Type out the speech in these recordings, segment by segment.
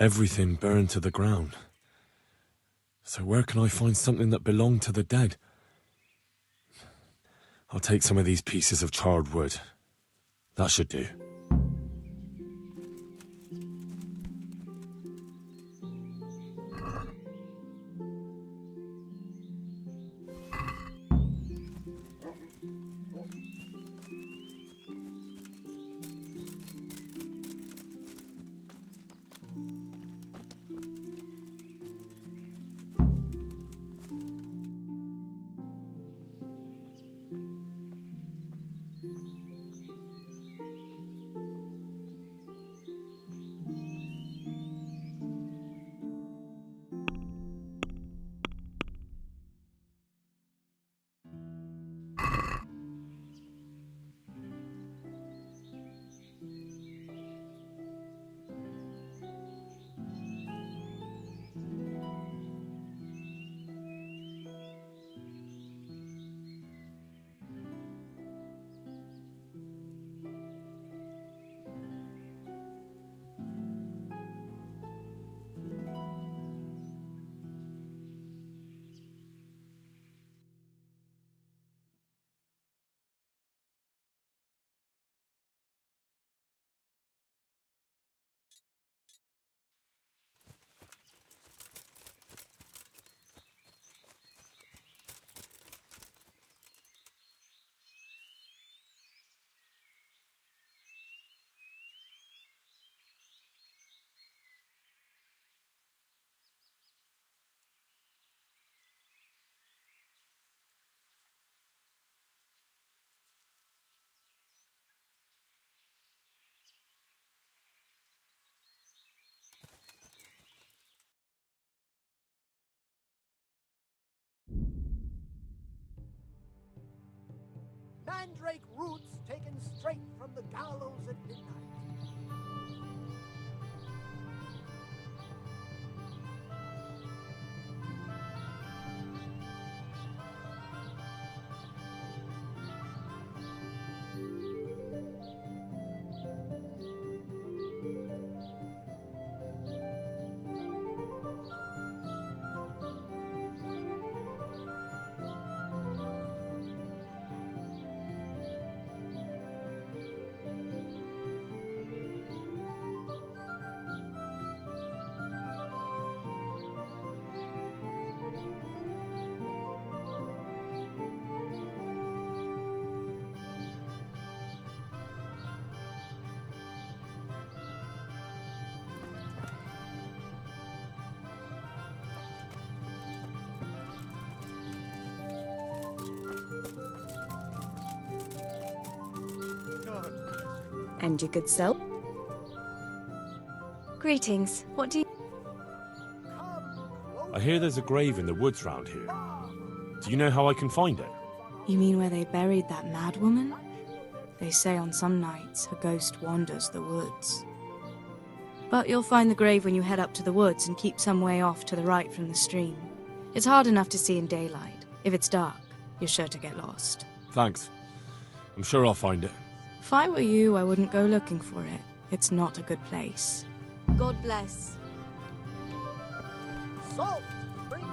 Everything burned to the ground. So where can I find something that belonged to the dead? I'll take some of these pieces of charred wood. That should do. Mandrake roots taken straight from the gallows at midnight. And you could sell? Greetings. What do you... I hear there's a grave in the woods round here. Do you know how I can find it? You mean where they buried that mad woman? They say on some nights her ghost wanders the woods. But you'll find the grave when you head up to the woods and keep some way off to the right from the stream. It's hard enough to see in daylight. If it's dark, you're sure to get lost. Thanks. I'm sure I'll find it. If I were you, I wouldn't go looking for it. It's not a good place. God bless. Salt! Bring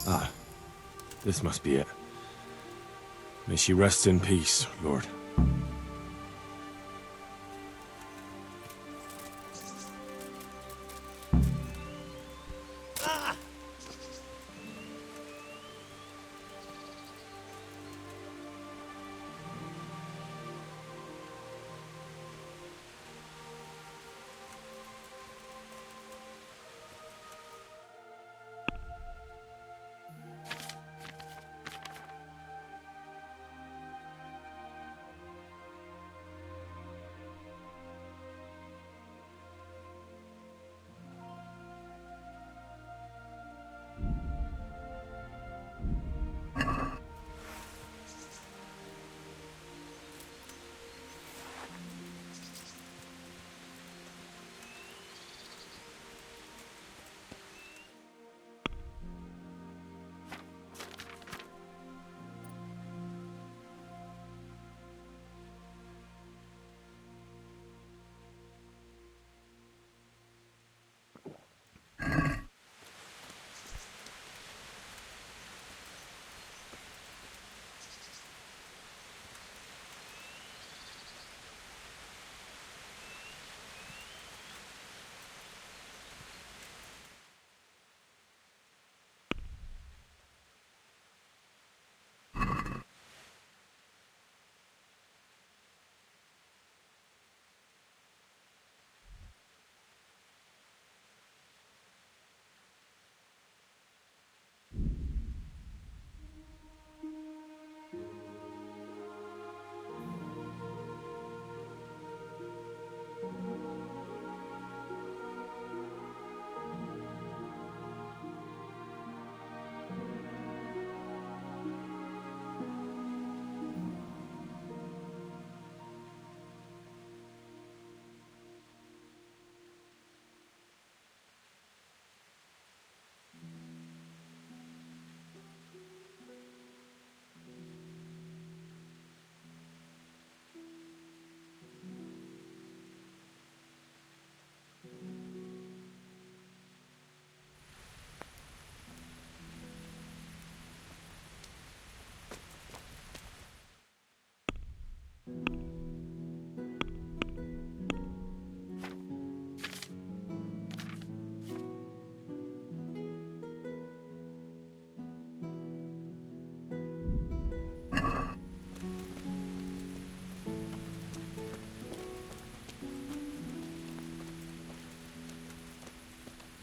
Ah, this must be it. May she rest in peace, Lord.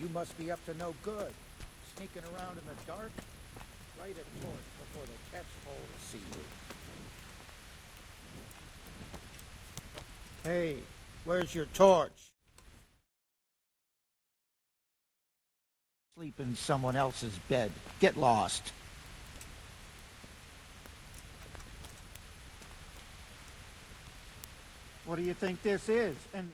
You must be up to no good. Sneaking around in the dark? Light a torch before they catch hold to see you. Hey, where's your torch? Sleep in someone else's bed. Get lost. What do you think this is? And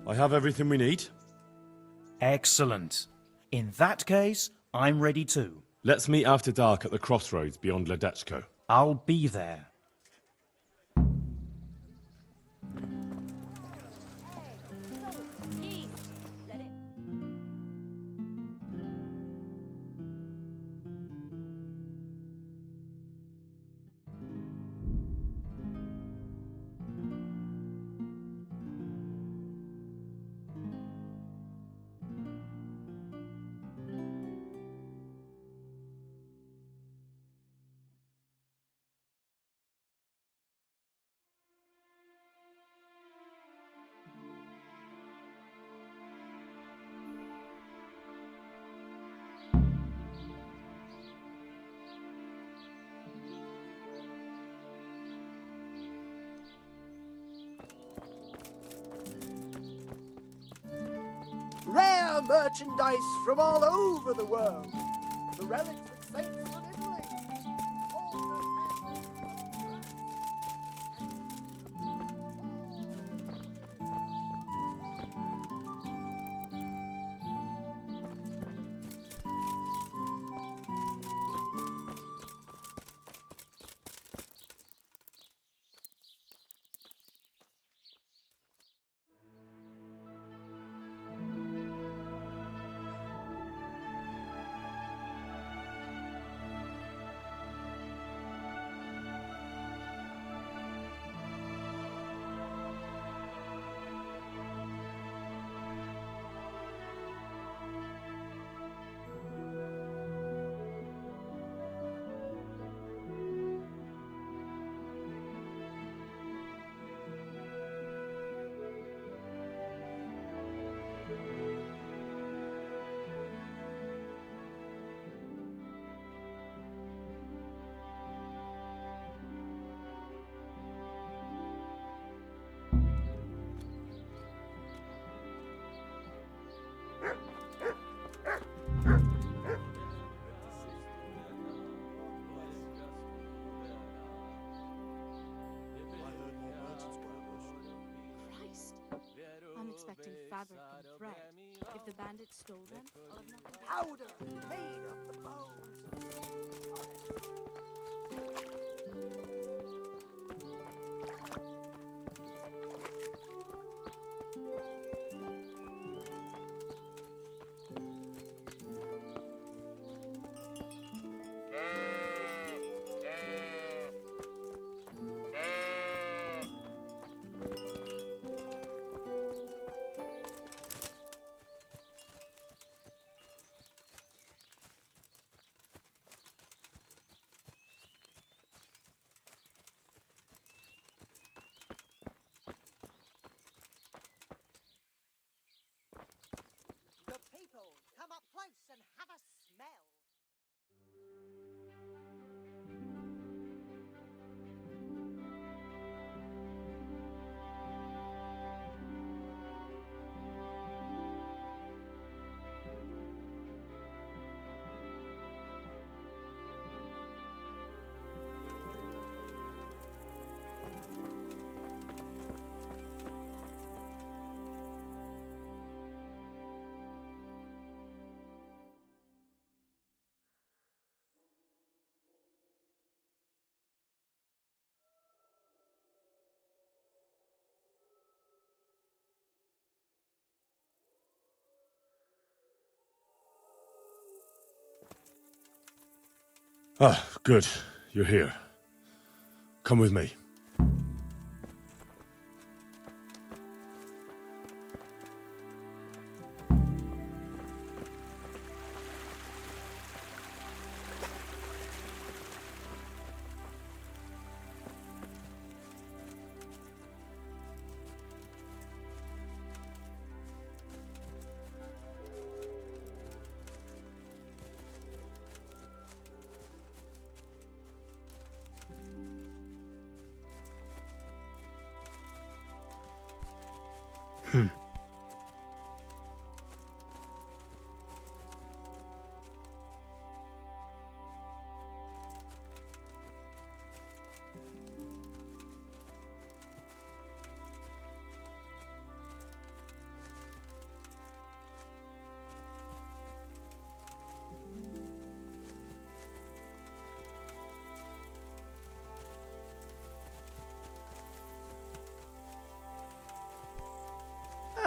I have everything we need. Excellent. In that case, I'm ready too. Let's meet after dark at the crossroads beyond Ledechko. I'll be there. Rare merchandise from all over the world. The relics of saints of Italy. Christ. I'm expecting fabric and thread. If the bandits stole them, I'll have nothing. Powder made of the bones. The people come up close and have a smell. Ah, good. You're here. Come with me.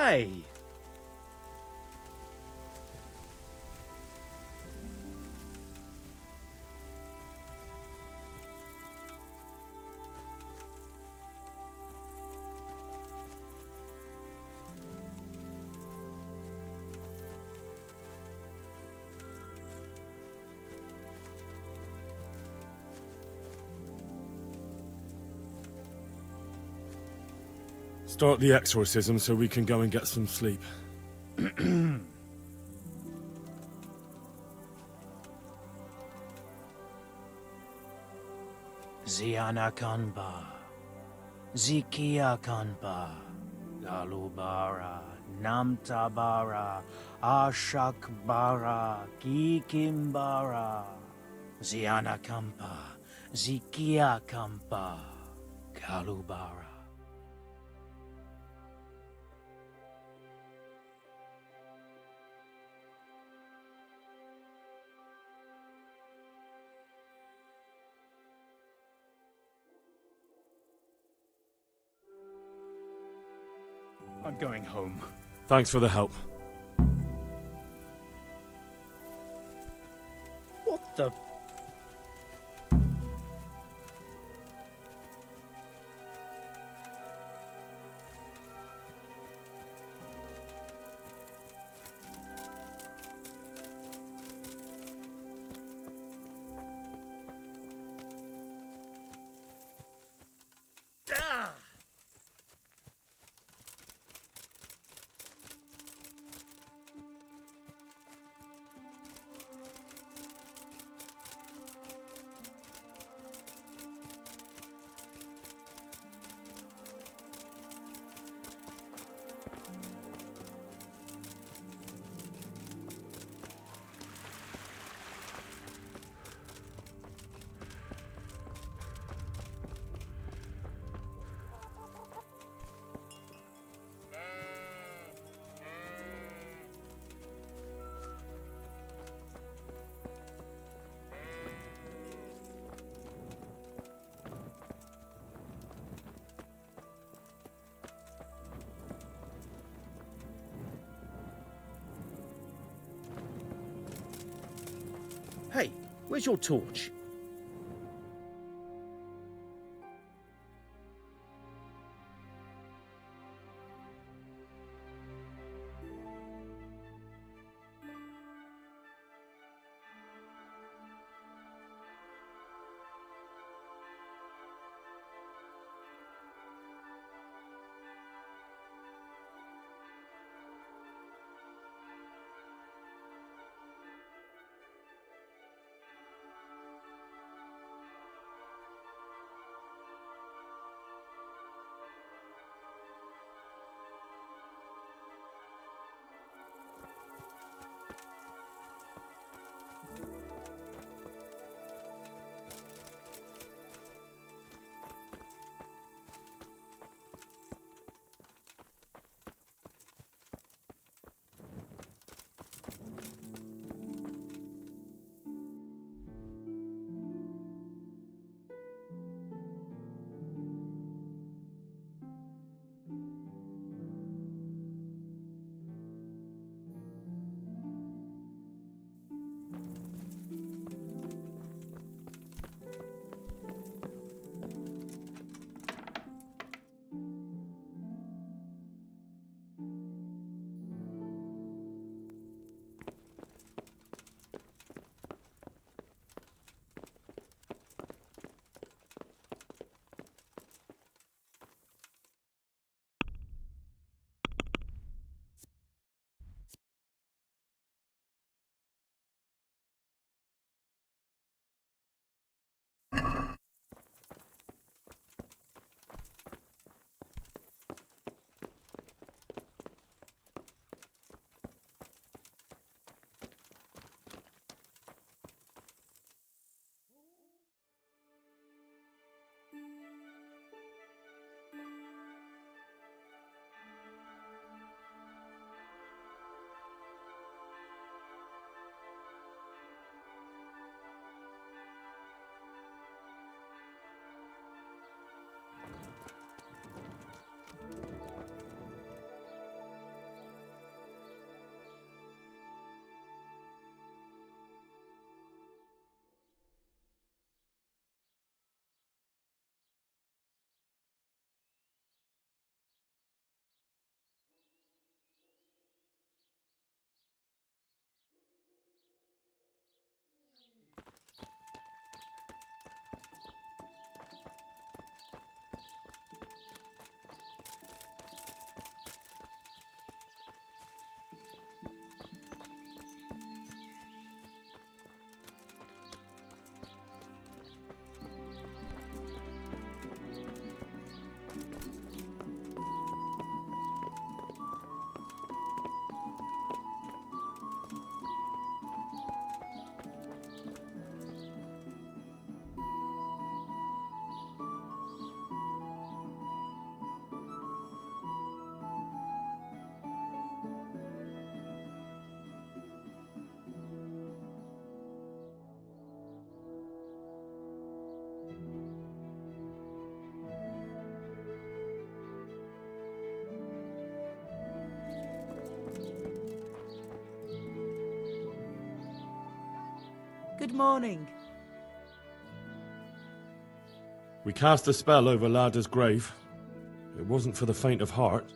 Hey! Start the exorcism so we can go and get some sleep. Ziana Kanpa, Zikia Kanpa, Galubara, Namtabara, Ashakbara, Kikimbara, Ziana Kampa, Zikia Kampa, Galubara. I'm going home. Thanks for the help. What the? Ah! Hey, where's your torch? Good morning. We cast a spell over Lada's grave. It wasn't for the faint of heart.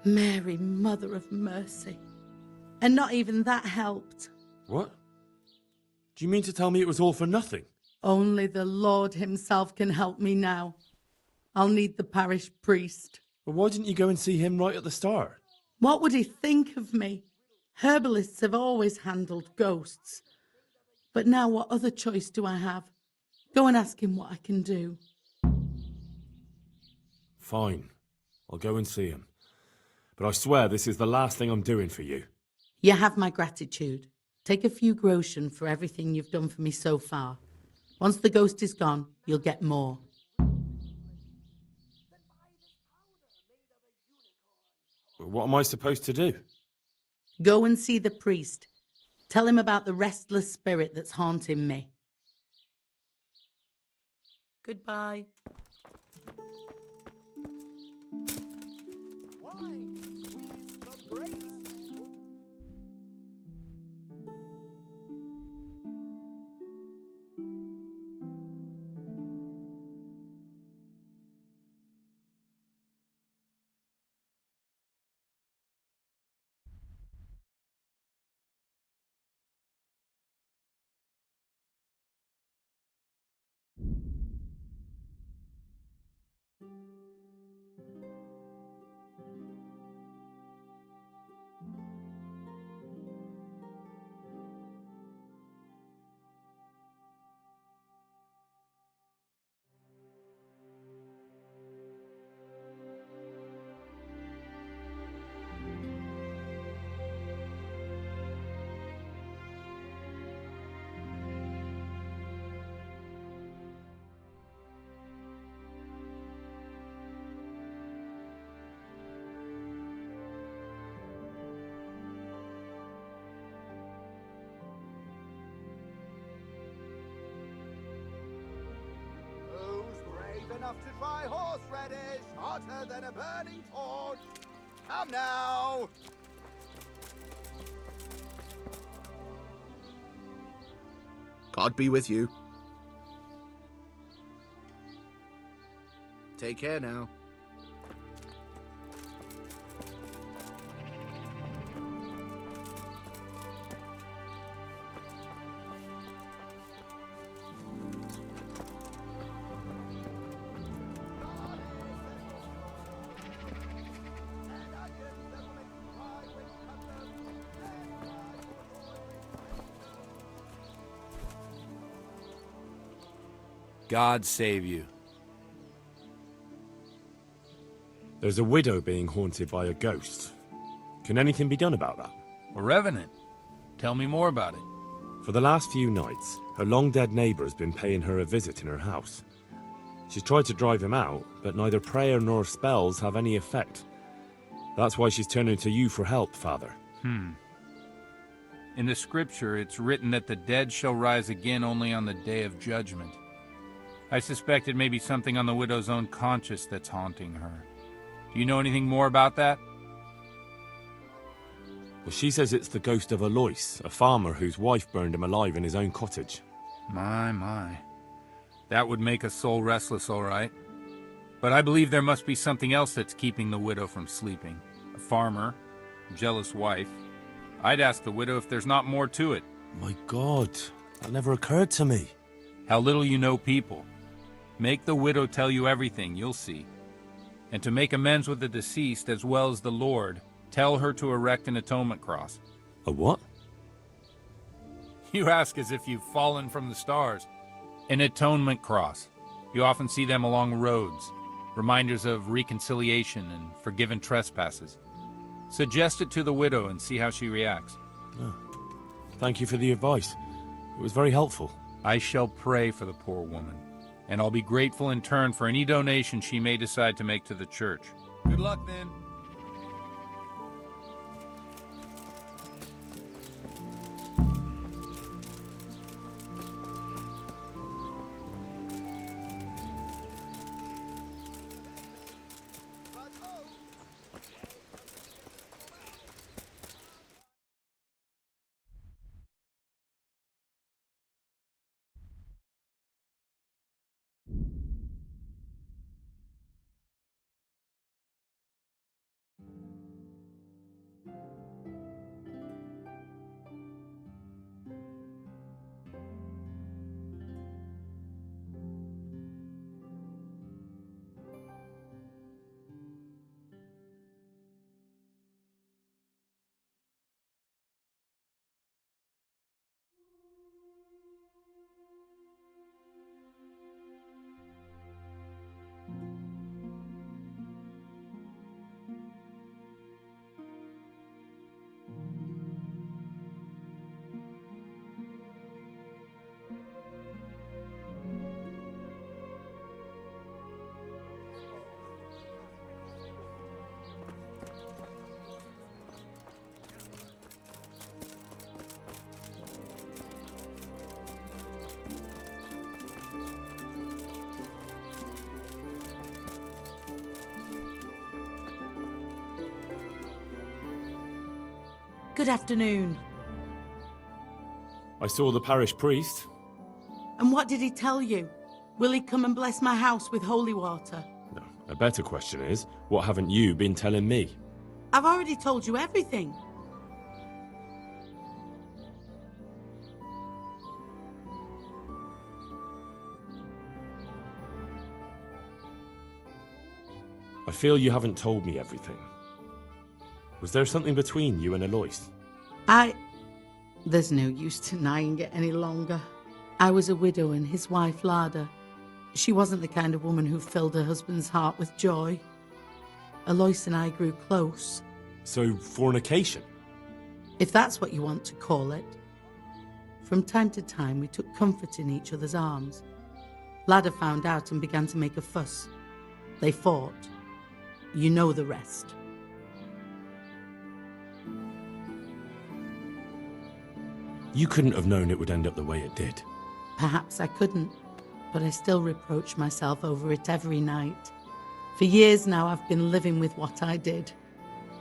Mary, Mother of Mercy. And not even that helped. What? Do you mean to tell me it was all for nothing? Only the Lord himself can help me now. I'll need the parish priest. Well, why didn't you go and see him right at the start? What would he think of me? Herbalists have always handled ghosts. But now what other choice do I have? Go and ask him what I can do. Fine. I'll go and see him. But I swear this is the last thing I'm doing for you. You have my gratitude. Take a few groschen for everything you've done for me so far. Once the ghost is gone, you'll get more. What am I supposed to do? Go and see the priest. Tell him about the restless spirit that's haunting me. Goodbye. Enough to try horseradish, hotter than a burning torch. Come now. God be with you. Take care now. God save you. There's a widow being haunted by a ghost. Can anything be done about that? A revenant. Tell me more about it. For the last few nights, her long-dead neighbour has been paying her a visit in her house. She's tried to drive him out, but neither prayer nor spells have any effect. That's why she's turning to you for help, Father. In the scripture, it's written that the dead shall rise again only on the day of judgment. I suspect it may be something on the widow's own conscience that's haunting her. Do you know anything more about that? Well, she says it's the ghost of Alois, a farmer whose wife burned him alive in his own cottage. My. That would make a soul restless, all right. But I believe there must be something else that's keeping the widow from sleeping. A farmer, a jealous wife. I'd ask the widow if there's not more to it. My God, that never occurred to me. How little you know people. Make the widow tell you everything, you'll see. And to make amends with the deceased as well as the Lord, tell her to erect an atonement cross. A what? You ask as if you've fallen from the stars. An atonement cross. You often see them along roads, reminders of reconciliation and forgiven trespasses. Suggest it to the widow and see how she reacts. Oh. Thank you for the advice. It was very helpful. I shall pray for the poor woman, and I'll be grateful in turn for any donation she may decide to make to the church. Good luck, then. Good afternoon. I saw the parish priest. And what did he tell you? Will he come and bless my house with holy water? No, a better question is, what haven't you been telling me? I've already told you everything. I feel you haven't told me everything. Was there something between you and Alois? There's no use denying it any longer. I was a widow and his wife Lada. She wasn't the kind of woman who filled her husband's heart with joy. Alois and I grew close. So, fornication? If that's what you want to call it. From time to time, we took comfort in each other's arms. Lada found out and began to make a fuss. They fought. You know the rest. You couldn't have known it would end up the way it did. Perhaps I couldn't, but I still reproach myself over it every night. For years now, I've been living with what I did.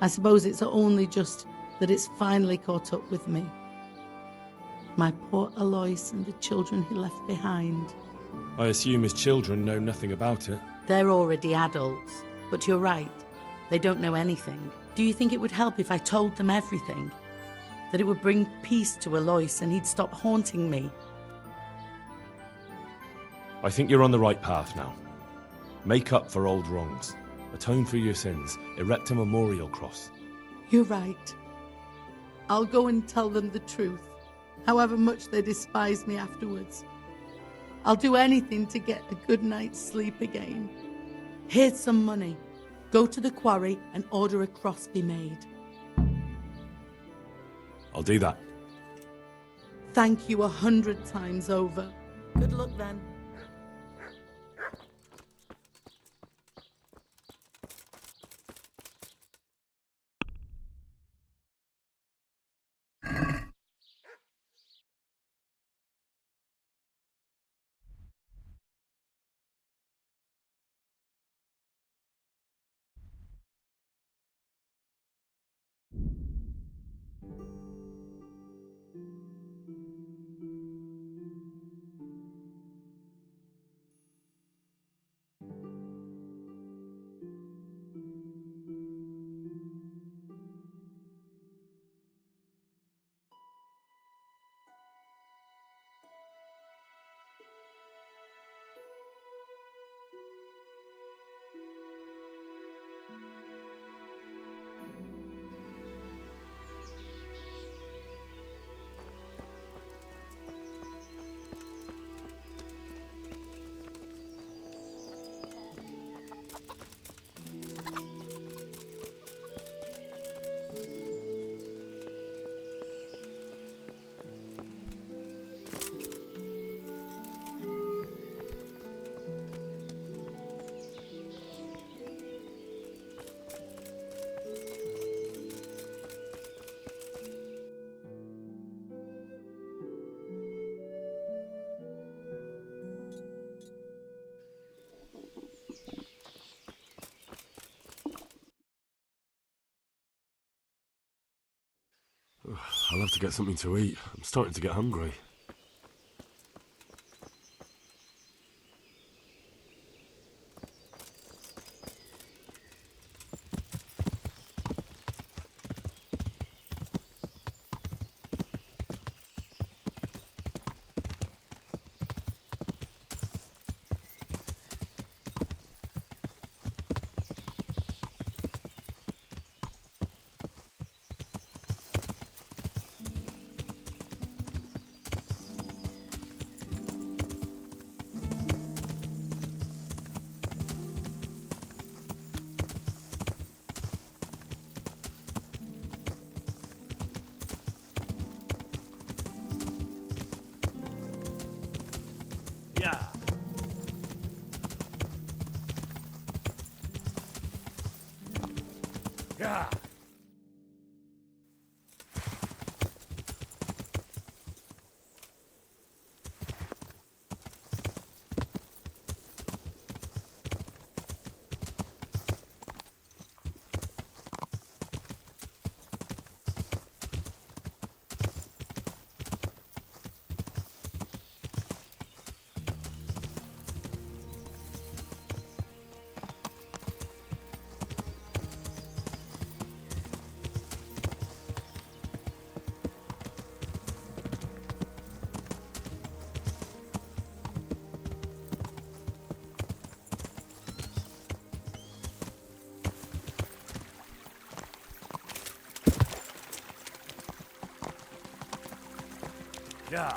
I suppose it's only just that it's finally caught up with me. My poor Alois and the children he left behind. I assume his children know nothing about it. They're already adults, but you're right. They don't know anything. Do you think it would help if I told them everything? That it would bring peace to Alois and he'd stop haunting me? I think you're on the right path now. Make up for old wrongs. Atone for your sins. Erect a memorial cross. You're right. I'll go and tell them the truth, however much they despise me afterwards. I'll do anything to get a good night's sleep again. Here's some money. Go to the quarry and order a cross be made. I'll do that. Thank you 100 times over. Good luck then. I'll have to get something to eat. I'm starting to get hungry. Yeah.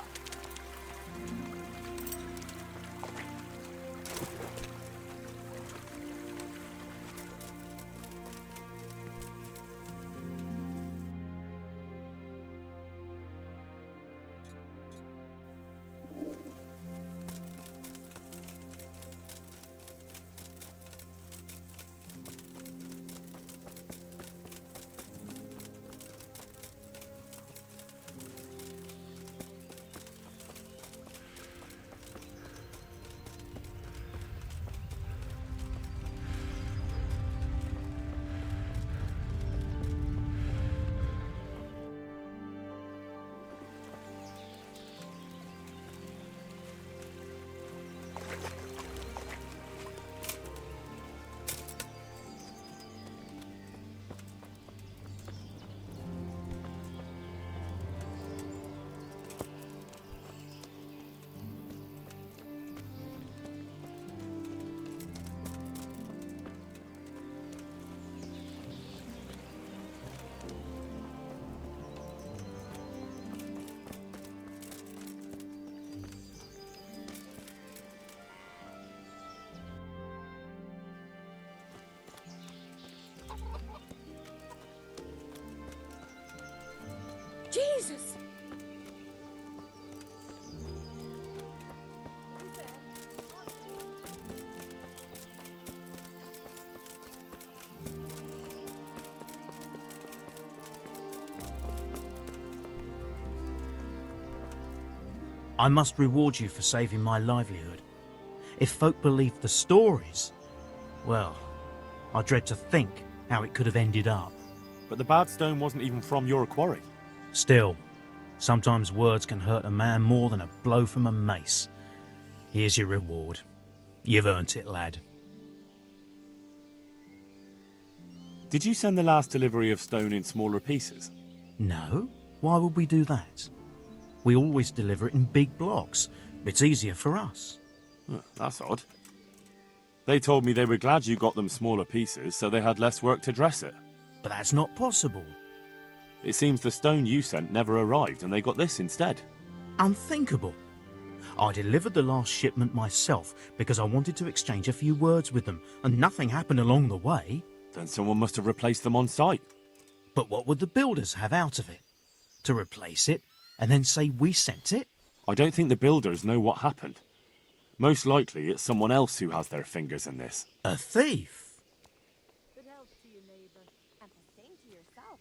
Jesus! I must reward you for saving my livelihood. If folk believed the stories, well, I dread to think how it could have ended up. But the bad stone wasn't even from your quarry. Still, sometimes words can hurt a man more than a blow from a mace. Here's your reward. You've earned it, lad. Did you send the last delivery of stone in smaller pieces? No? Why would we do that? We always deliver it in big blocks. It's easier for us. That's odd. They told me they were glad you got them smaller pieces, so they had less work to dress it. But that's not possible. It seems the stone you sent never arrived, and they got this instead. Unthinkable. I delivered the last shipment myself because I wanted to exchange a few words with them, and nothing happened along the way. Then someone must have replaced them on site. But what would the builders have out of it? To replace it, and then say we sent it? I don't think the builders know what happened. Most likely it's someone else who has their fingers in this. A thief? Good health to you, neighbor, and the same to yourself.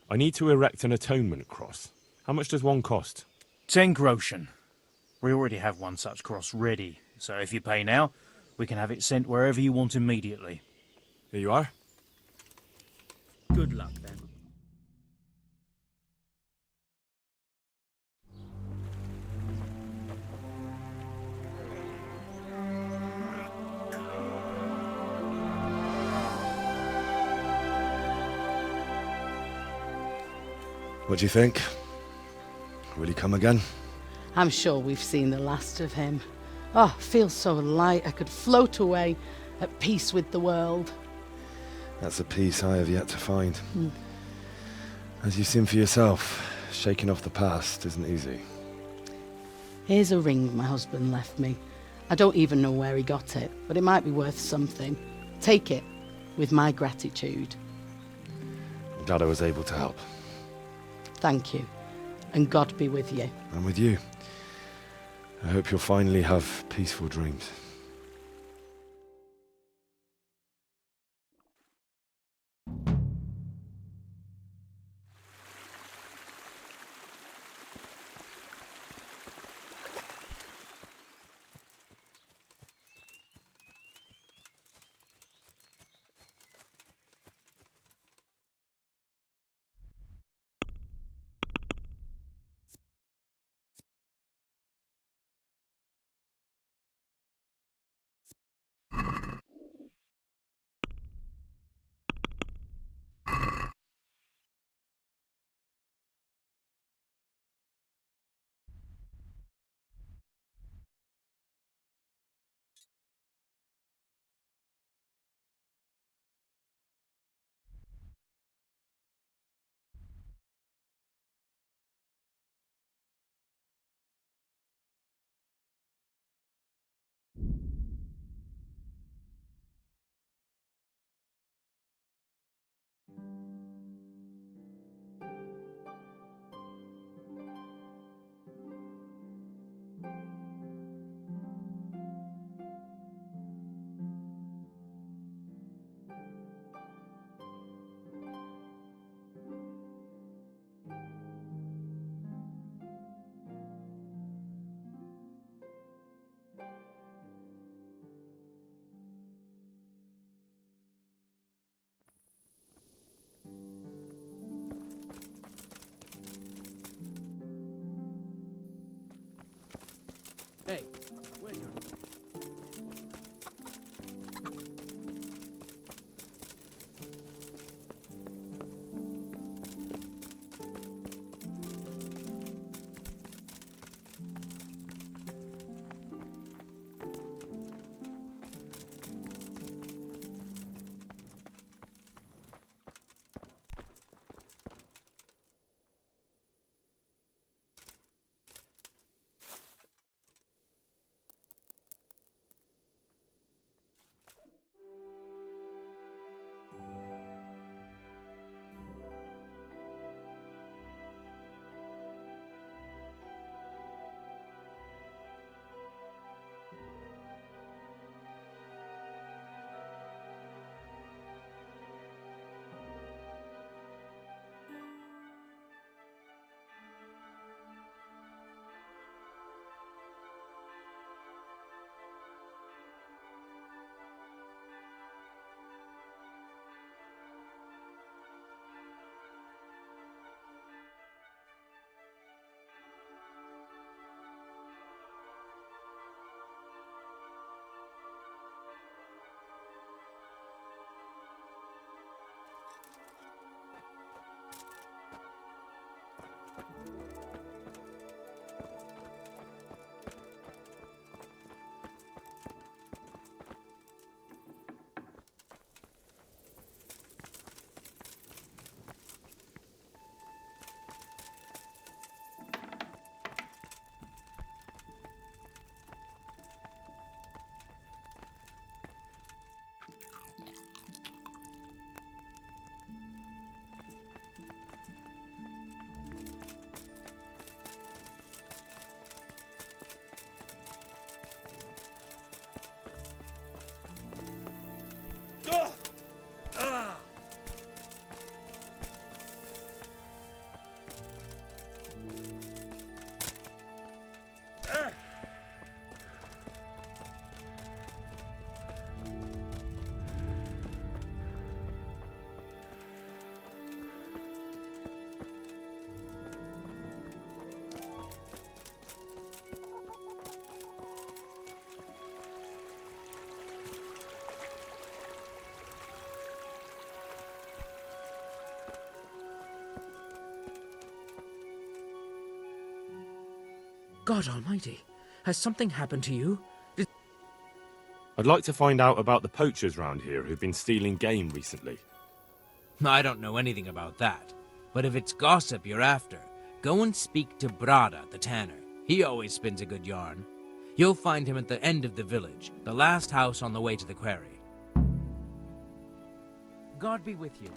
I need to erect an atonement cross. How much does one cost? 10 groschen. We already have one such cross ready, so if you pay now, we can have it sent wherever you want immediately. Here you are. Good luck, then. What do you think? Will he come again? I'm sure we've seen the last of him. Oh, feels so light I could float away at peace with the world. That's a peace I have yet to find. As you've seen for yourself, shaking off the past isn't easy. Here's a ring my husband left me. I don't even know where he got it, but it might be worth something. Take it, with my gratitude. I'm glad I was able to help. Thank you, and God be with you. And with you. I hope you'll finally have peaceful dreams. Hey, where you? God almighty, has something happened to you? I'd like to find out about the poachers round here who've been stealing game recently. I don't know anything about that. But if it's gossip you're after, go and speak to Brada, the tanner. He always spins a good yarn. You'll find him at the end of the village, the last house on the way to the quarry. God be with you.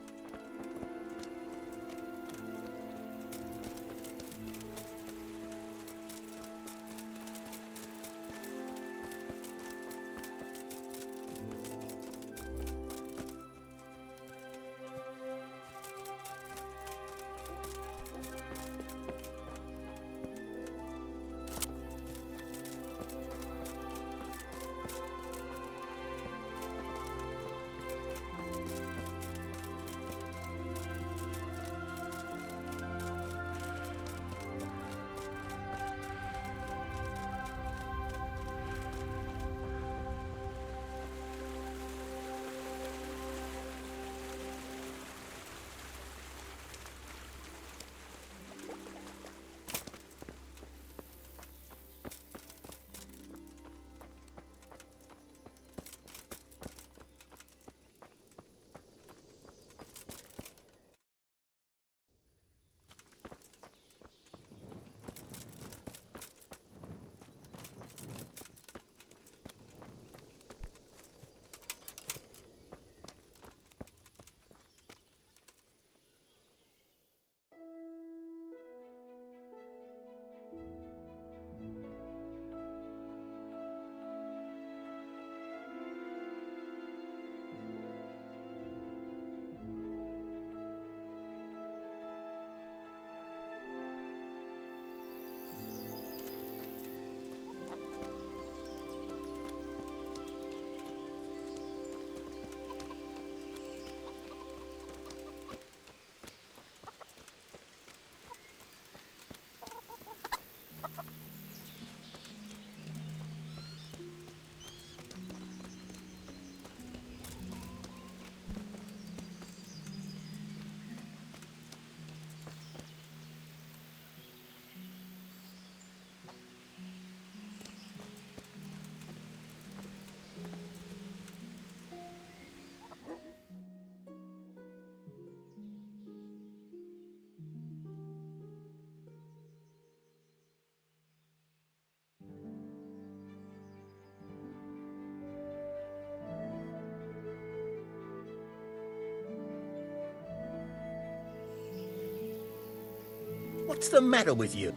What's the matter with you?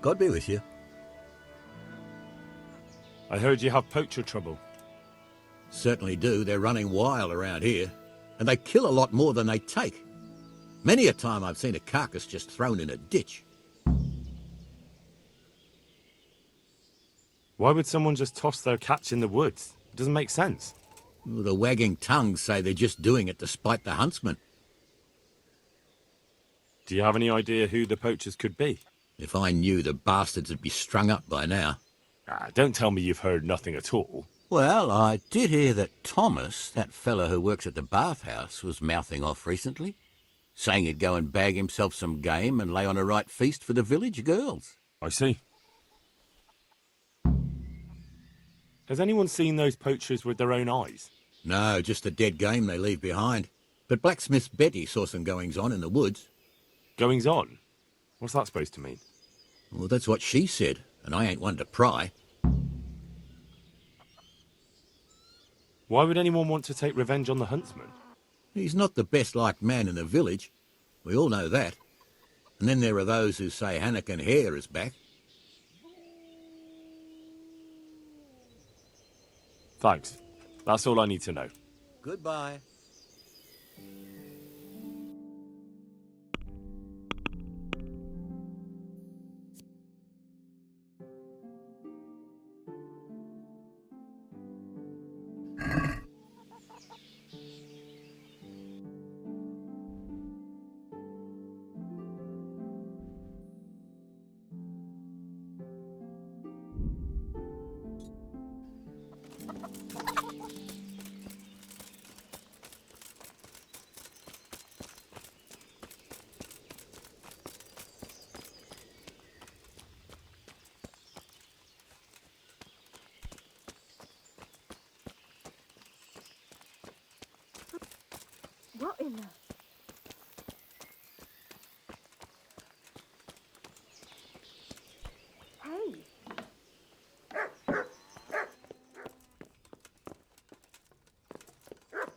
God be with you. I heard you have poacher trouble. Certainly do. They're running wild around here. And they kill a lot more than they take. Many a time I've seen a carcass just thrown in a ditch. Why would someone just toss their catch in the woods? It doesn't make sense. The wagging tongues say they're just doing it to spite the huntsman. Do you have any idea who the poachers could be? If I knew, the bastards would be strung up by now. Don't tell me you've heard nothing at all. Well, I did hear that Thomas, that fellow who works at the bathhouse, was mouthing off recently, saying he'd go and bag himself some game and lay on a right feast for the village girls. I see. Has anyone seen those poachers with their own eyes? No, just the dead game they leave behind. But Blacksmith's Betty saw some goings-on in the woods. Goings-on? What's that supposed to mean? Well, that's what she said, and I ain't one to pry. Why would anyone want to take revenge on the huntsman? He's not the best-liked man in the village. We all know that. And then there are those who say Hannikin Hare is back. Thanks. That's all I need to know. Goodbye. What in the... Hey!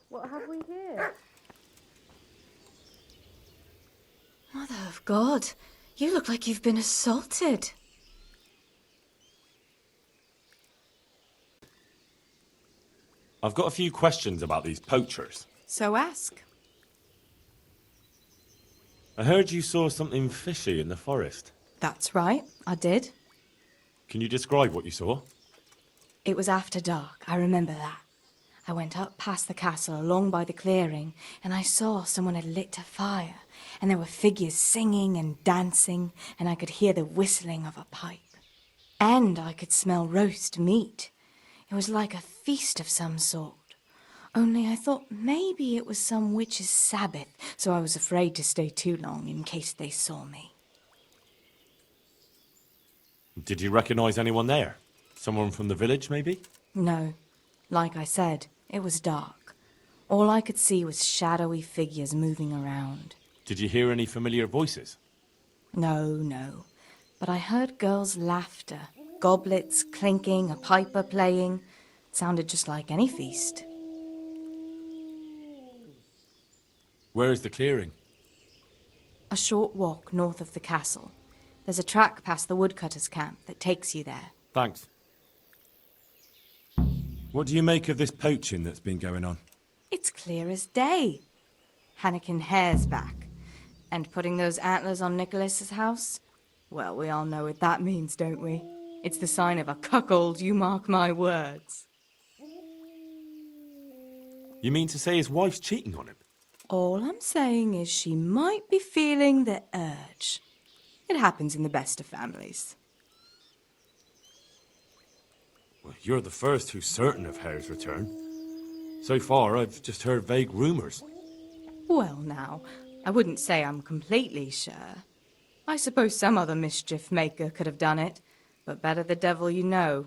What have we here? Mother of God, you look like you've been assaulted. I've got a few questions about these poachers. So ask. I heard you saw something fishy in the forest. That's right, I did. Can you describe what you saw? It was after dark, I remember that. I went up past the castle along by the clearing, and I saw someone had lit a fire, and there were figures singing and dancing, and I could hear the whistling of a pipe. And I could smell roast meat. It was like a feast of some sort. Only I thought maybe it was some witch's Sabbath, so I was afraid to stay too long in case they saw me. Did you recognize anyone there? Someone from the village, maybe? No. Like I said, it was dark. All I could see was shadowy figures moving around. Did you hear any familiar voices? No. But I heard girls' laughter, goblets clinking, a piper playing. It sounded just like any feast. Where is the clearing? A short walk north of the castle. There's a track past the woodcutter's camp that takes you there. Thanks. What do you make of this poaching that's been going on? It's clear as day. Hannikin Hare's back. And putting those antlers on Nicholas's house? Well, we all know what that means, don't we? It's the sign of a cuckold, you mark my words. You mean to say his wife's cheating on him? All I'm saying is she might be feeling the urge. It happens in the best of families. Well, you're the first who's certain of Hare's return. So far, I've just heard vague rumours. Well, now, I wouldn't say I'm completely sure. I suppose some other mischief maker could have done it, but better the devil you know.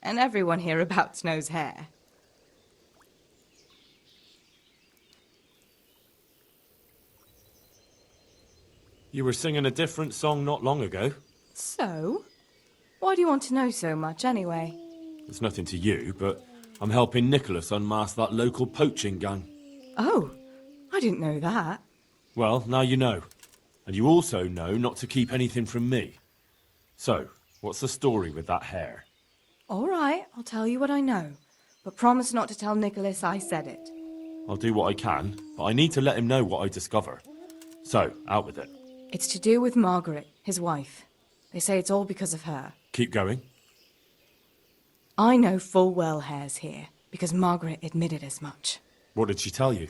And everyone hereabouts knows Hare. You were singing a different song not long ago. So? Why do you want to know so much, anyway? It's nothing to you, but I'm helping Nicholas unmask that local poaching gang. Oh, I didn't know that. Well, now you know. And you also know not to keep anything from me. So, what's the story with that hare? All right, I'll tell you what I know. But promise not to tell Nicholas I said it. I'll do what I can, but I need to let him know what I discover. So, out with it. It's to do with Margaret, his wife. They say it's all because of her. Keep going. I know full well Hare's here, because Margaret admitted as much. What did she tell you?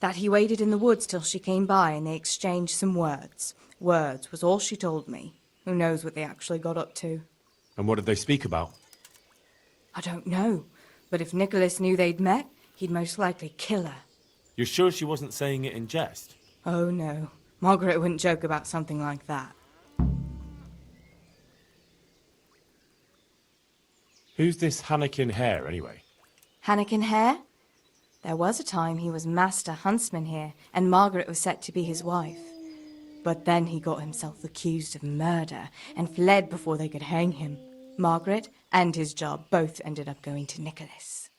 That he waited in the woods till she came by and they exchanged some words. Words was all she told me. Who knows what they actually got up to? And what did they speak about? I don't know. But if Nicholas knew they'd met, he'd most likely kill her. You're sure she wasn't saying it in jest? Oh no. Margaret wouldn't joke about something like that. Who's this Hannikin Hare, anyway? Hannikin Hare? There was a time he was master huntsman here, and Margaret was set to be his wife. But then he got himself accused of murder and fled before they could hang him. Margaret and his job both ended up going to Nicholas.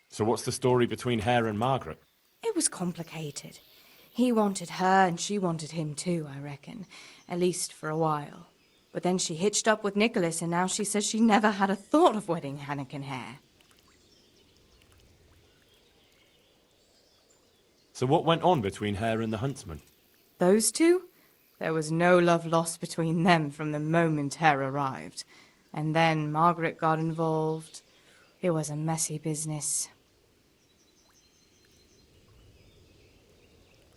So what's the story between Hare and Margaret? It was complicated. He wanted her and she wanted him too, I reckon. At least for a while. But then she hitched up with Nicholas and now she says she never had a thought of wedding Hannikin Hare. So what went on between Hare and the huntsman? Those two? There was no love lost between them from the moment Hare arrived. And then Margaret got involved. It was a messy business.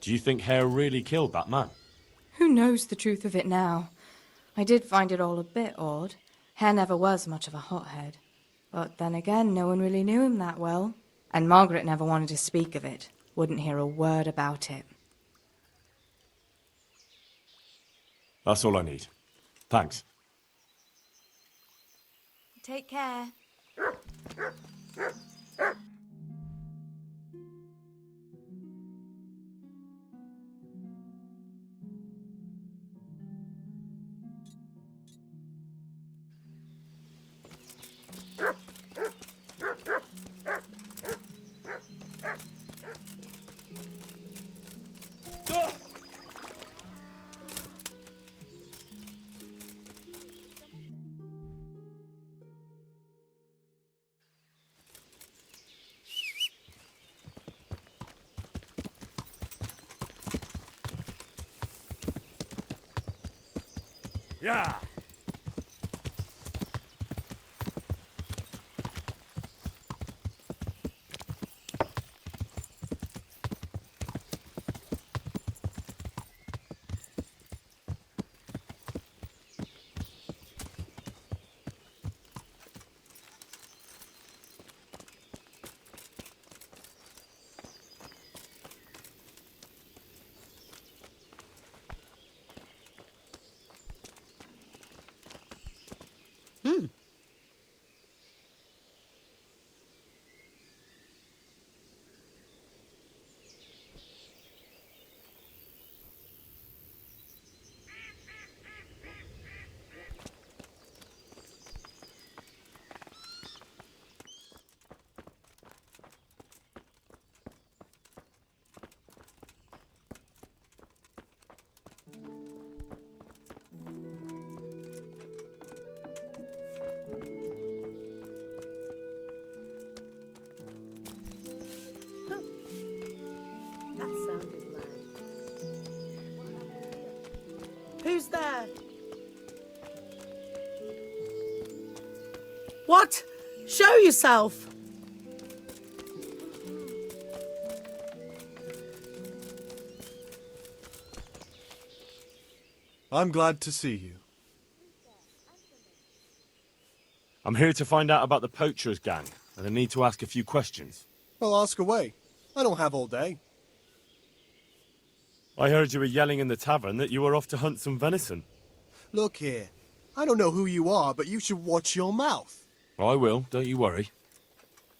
Do you think Hare really killed that man? Who knows the truth of it now? I did find it all a bit odd. Hare never was much of a hothead. But then again, no one really knew him that well. And Margaret never wanted to speak of it. Wouldn't hear a word about it. That's all I need. Thanks. Take care. Yeah. Who's there? What? Show yourself! I'm glad to see you. I'm here to find out about the poachers gang, and I need to ask a few questions. Well, ask away. I don't have all day. I heard you were yelling in the tavern that you were off to hunt some venison. Look here. I don't know who you are, but you should watch your mouth. I will, don't you worry.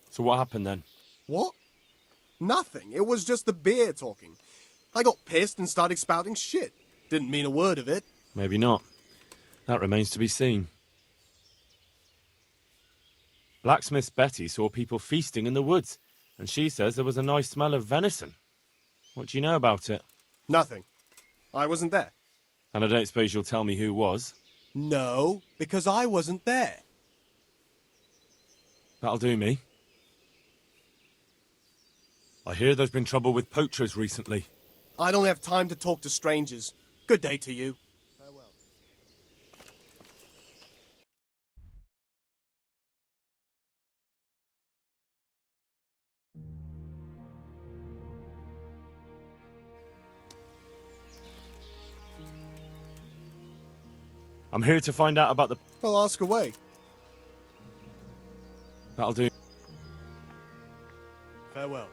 So what happened then? What? Nothing. It was just the beer talking. I got pissed and started spouting shit. Didn't mean a word of it. Maybe not. That remains to be seen. Blacksmith Betty saw people feasting in the woods, and she says there was a nice smell of venison. What do you know about it? Nothing. I wasn't there. And I don't suppose you'll tell me who was? No, because I wasn't there. That'll do me. I hear there's been trouble with poachers recently. I don't have time to talk to strangers. Good day to you. Farewell. I'm here to find out about the... Well, ask away. That'll do. Farewell.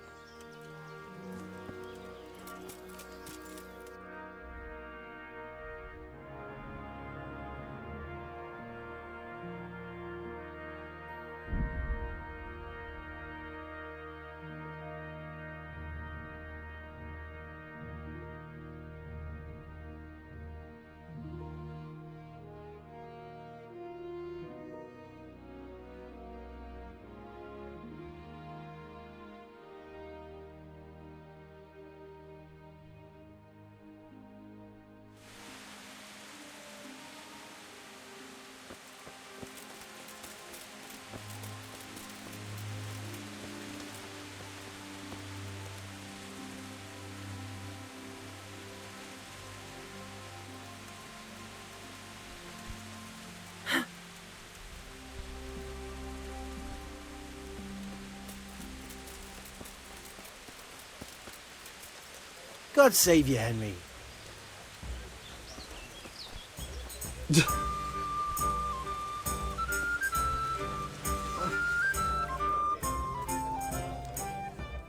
God save you, Henry.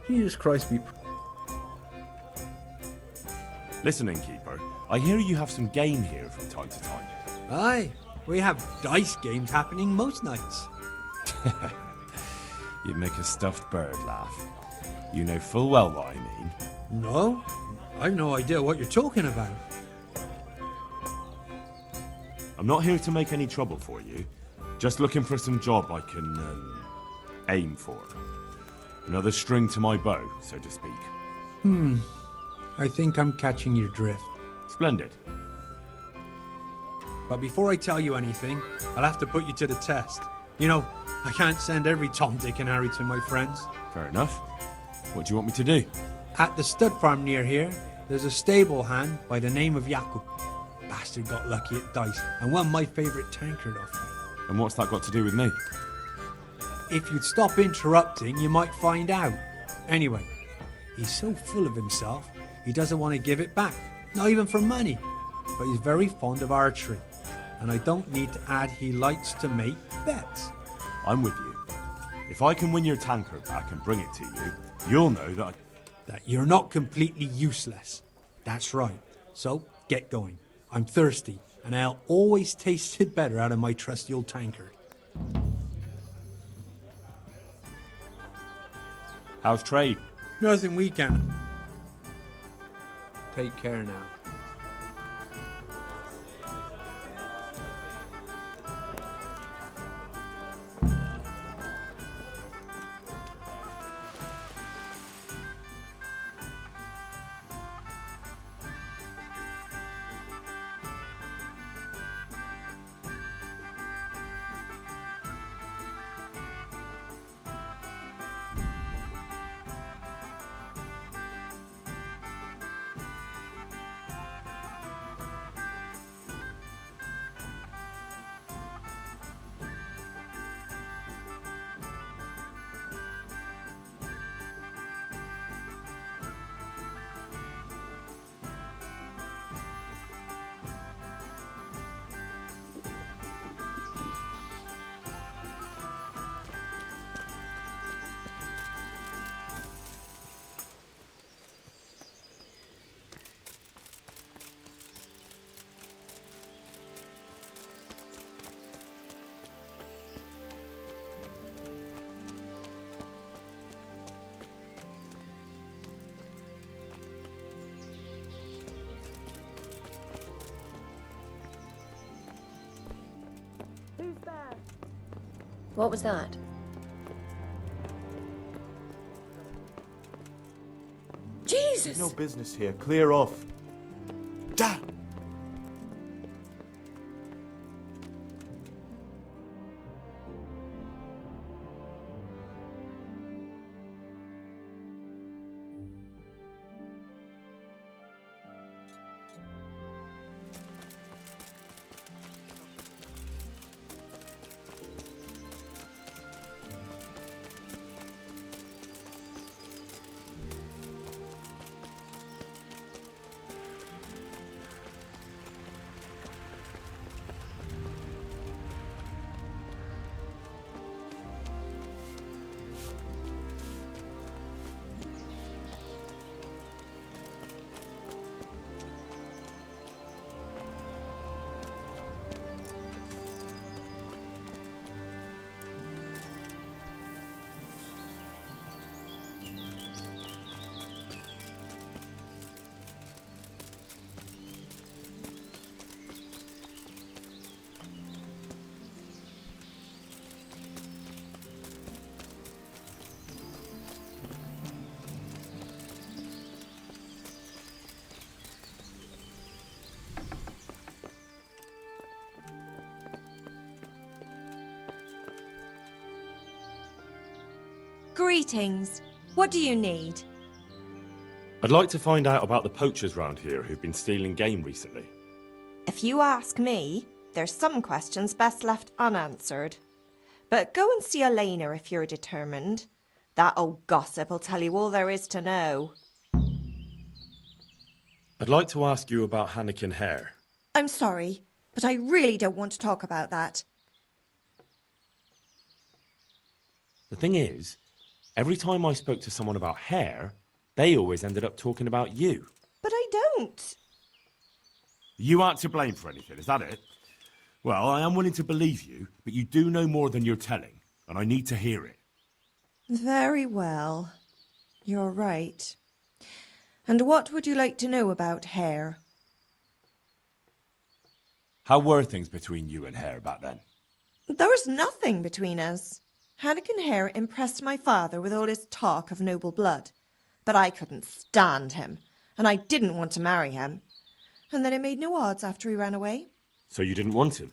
Jesus Christ, be... Listen, innkeeper, I hear you have some game here from time to time. Aye, we have dice games happening most nights. You'd make a stuffed bird laugh. You know full well what I mean. No, I've no idea what you're talking about. I'm not here to make any trouble for you. Just looking for some job I can aim for. Another string to my bow, so to speak. I think I'm catching your drift. Splendid. But before I tell you anything, I'll have to put you to the test. You know, I can't send every Tom, Dick and Harry to my friends. Fair enough. What do you want me to do? At the stud farm near here, there's a stable hand by the name of Jakub. Bastard got lucky at dice and won my favourite tankard off me. And what's that got to do with me? If you'd stop interrupting, you might find out. Anyway, he's so full of himself, he doesn't want to give it back, not even for money. But he's very fond of archery, and I don't need to add he likes to make bets. I'm with you. If I can win your tankard back and bring it to you, you'll know that That you're not completely useless. That's right. So, get going. I'm thirsty, and I'll always tasted better out of my trusty old tankard. How's trade? Nothing we can. Take care now. Who's there? What was that? Jesus! Jesus! No business here. Clear off. Dad! Greetings. What do you need? I'd like to find out about the poachers round here who've been stealing game recently. If you ask me, there's some questions best left unanswered. But go and see Elena if you're determined. That old gossip will tell you all there is to know. I'd like to ask you about Hannikin Hare. I'm sorry, but I really don't want to talk about that. The thing is, every time I spoke to someone about Hare, they always ended up talking about you. But I don't. You aren't to blame for anything, is that it? Well, I am willing to believe you, but you do know more than you're telling, and I need to hear it. Very well. You're right. And what would you like to know about Hare? How were things between you and Hare back then? There was nothing between us. Hannikin Hare impressed my father with all his talk of noble blood. But I couldn't stand him, and I didn't want to marry him. And then it made no odds after he ran away. So you didn't want him?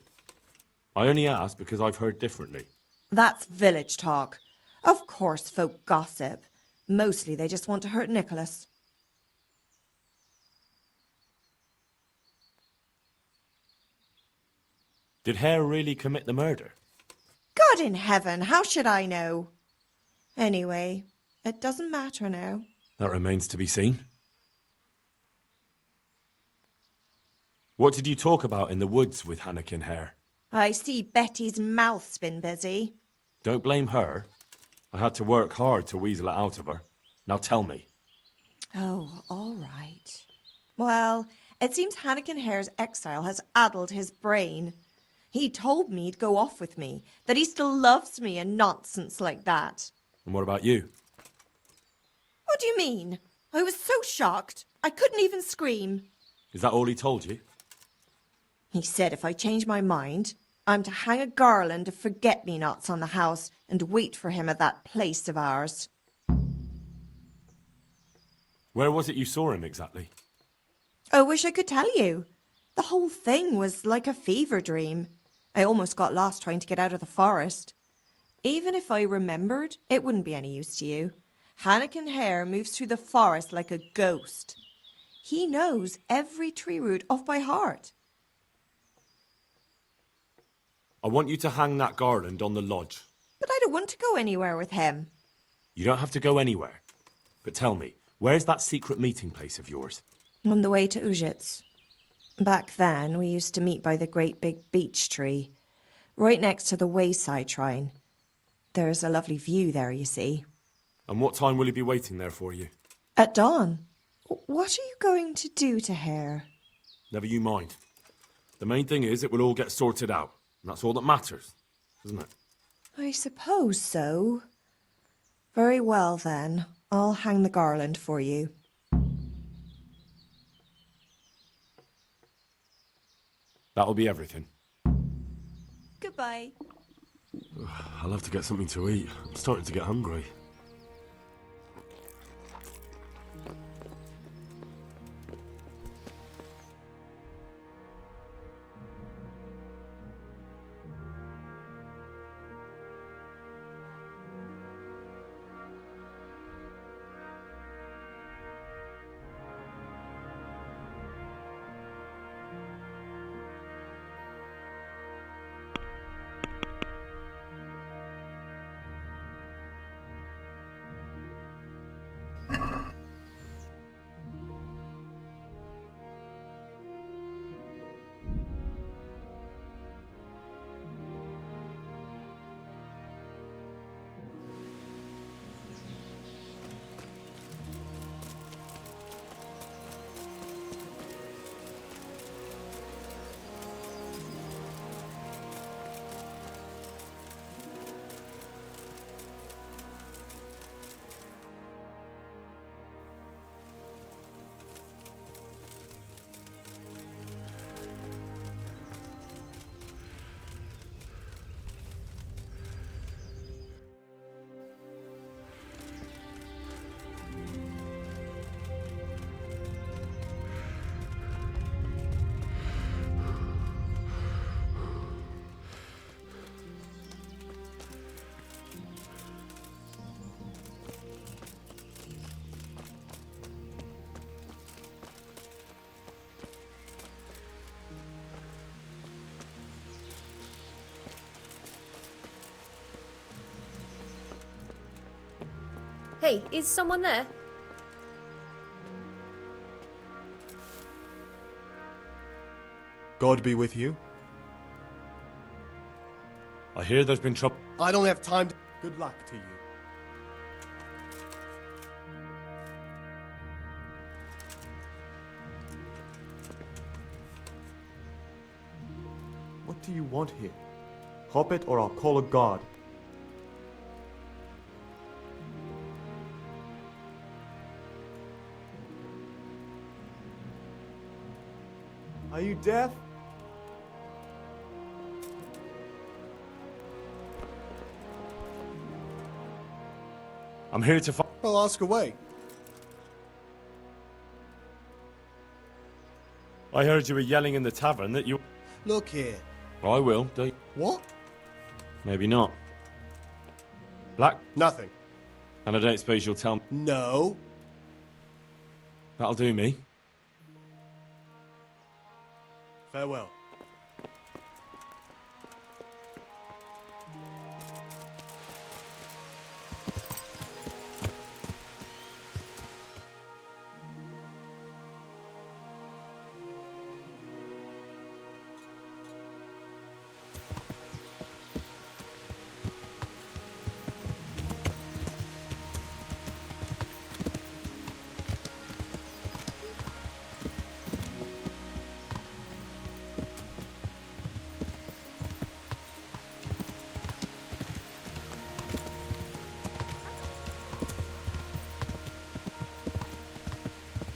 I only asked because I've heard differently. That's village talk. Of course folk gossip. Mostly they just want to hurt Nicholas. Did Hare really commit the murder? God in heaven, how should I know? Anyway, it doesn't matter now. That remains to be seen. What did you talk about in the woods with Hannikin Hare? I see Betty's mouth's been busy. Don't blame her. I had to work hard to weasel it out of her. Now tell me. Oh, all right. Well, it seems Hannikin Hare's exile has addled his brain. He told me he'd go off with me, that he still loves me and nonsense like that. And what about you? What do you mean? I was so shocked, I couldn't even scream. Is that all he told you? He said if I change my mind, I'm to hang a garland of forget-me-nots on the house and wait for him at that place of ours. Where was it you saw him exactly? I wish I could tell you. The whole thing was like a fever dream. I almost got lost trying to get out of the forest. Even if I remembered, it wouldn't be any use to you. Hannikin Hare moves through the forest like a ghost. He knows every tree root off by heart. I want you to hang that garland on the lodge. But I don't want to go anywhere with him. You don't have to go anywhere. But tell me, where's that secret meeting place of yours? On the way to Ujits. Back then, we used to meet by the great big beech tree, right next to the wayside shrine. There's a lovely view there, you see. And what time will he be waiting there for you? At dawn. What are you going to do to Hare? Never you mind. The main thing is it will all get sorted out. And that's all that matters, isn't it? I suppose so. Very well, then. I'll hang the garland for you. That'll be everything. Goodbye. I'll have to get something to eat. I'm starting to get hungry. Hey, is someone there? God be with you. I hear there's been trouble. I don't have time to... Good luck to you. What do you want here? Hop it or I'll call a god. Are you deaf? I'm here to find. Well, ask away. I heard you were yelling in the tavern that you. Look here. I will. Do. What? Maybe not. Black. Nothing. And I don't suppose you'll tell me. No. That'll do me. Farewell.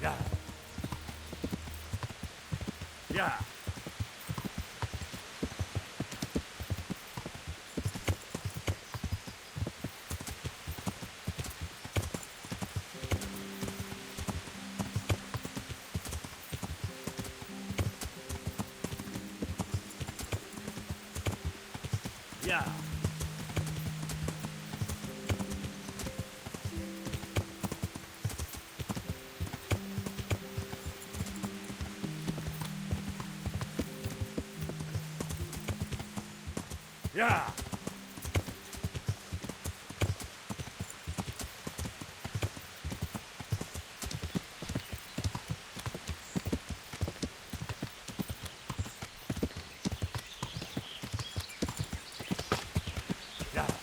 Yeah. Yeah. Yeah. Yeah. Yeah.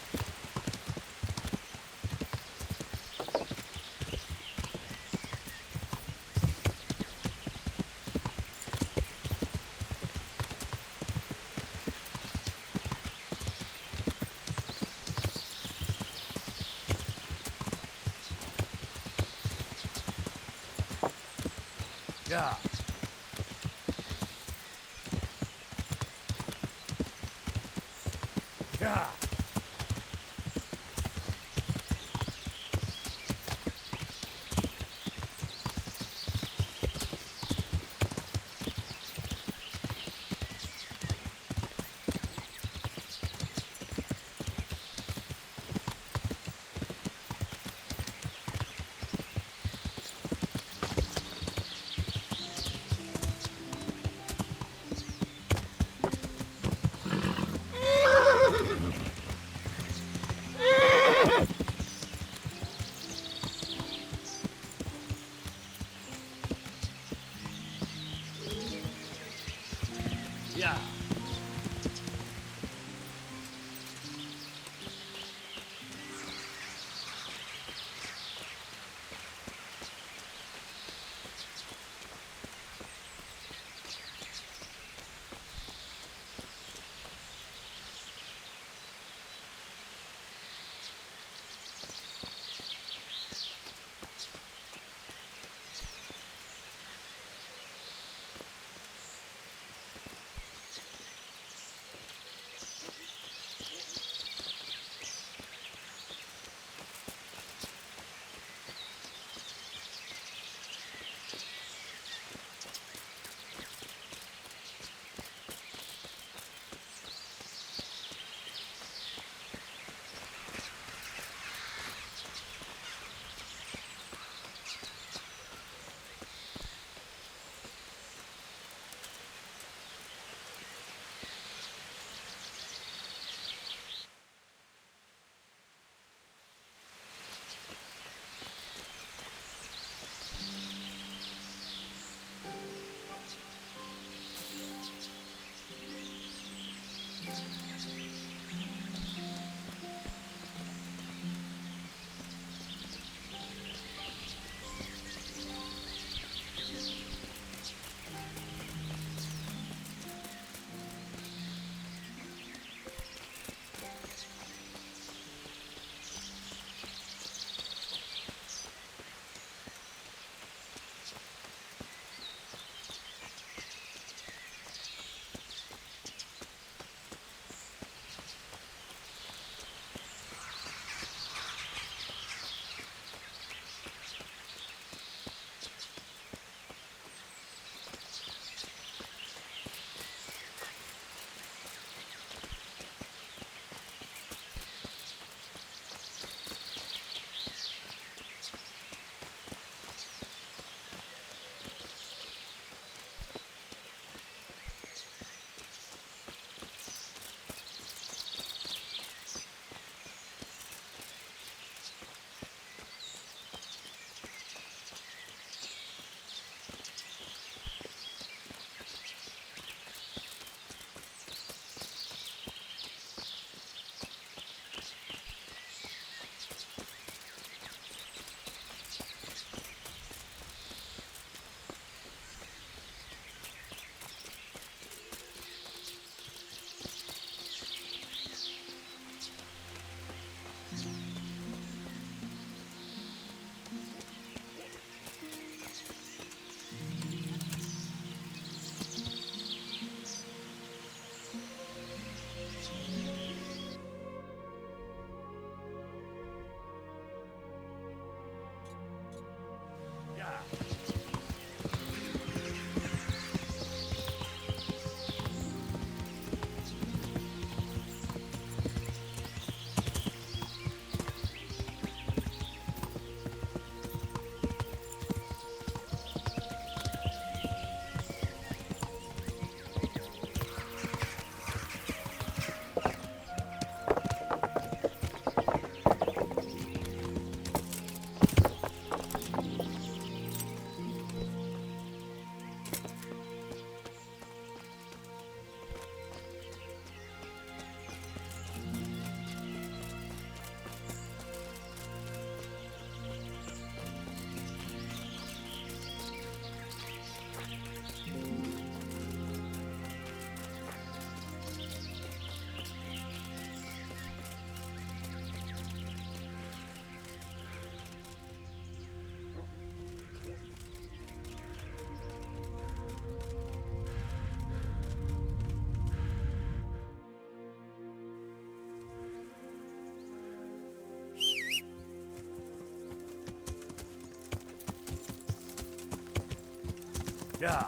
Yeah. Yeah. Yeah.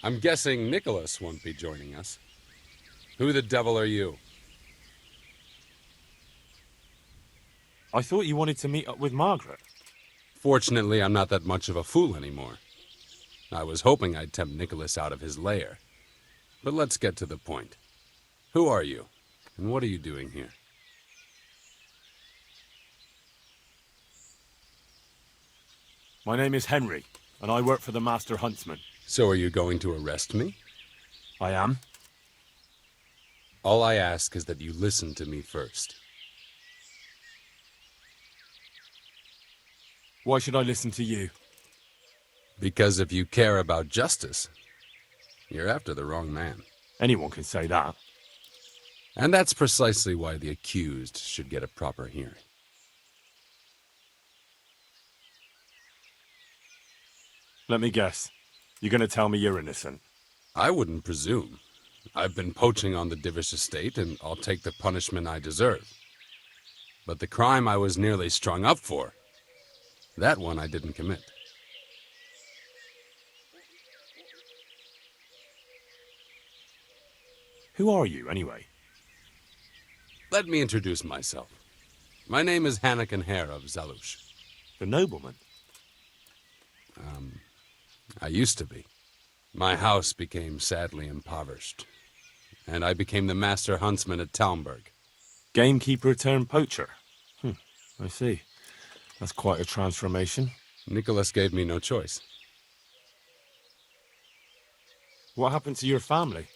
I'm guessing Nicholas won't be joining us. Who the devil are you? I thought you wanted to meet up with Margaret. Fortunately, I'm not that much of a fool anymore. I was hoping I'd tempt Nicholas out of his lair. But let's get to the point. Who are you, and what are you doing here? My name is Henry, and I work for the Master Huntsman. So are you going to arrest me? I am. All I ask is that you listen to me first. Why should I listen to you? Because if you care about justice, you're after the wrong man. Anyone can say that. And that's precisely why the accused should get a proper hearing. Let me guess. You're going to tell me you're innocent? I wouldn't presume. I've been poaching on the Divish estate, and I'll take the punishment I deserve. But the crime I was nearly strung up for, that one I didn't commit. Who are you, anyway? Let me introduce myself. My name is Hanakin Hare of Zalush. The nobleman? I used to be. My house became sadly impoverished, and I became the master huntsman at Talmberg. Gamekeeper turned poacher? I see. That's quite a transformation. Nicholas gave me no choice. What happened to your family?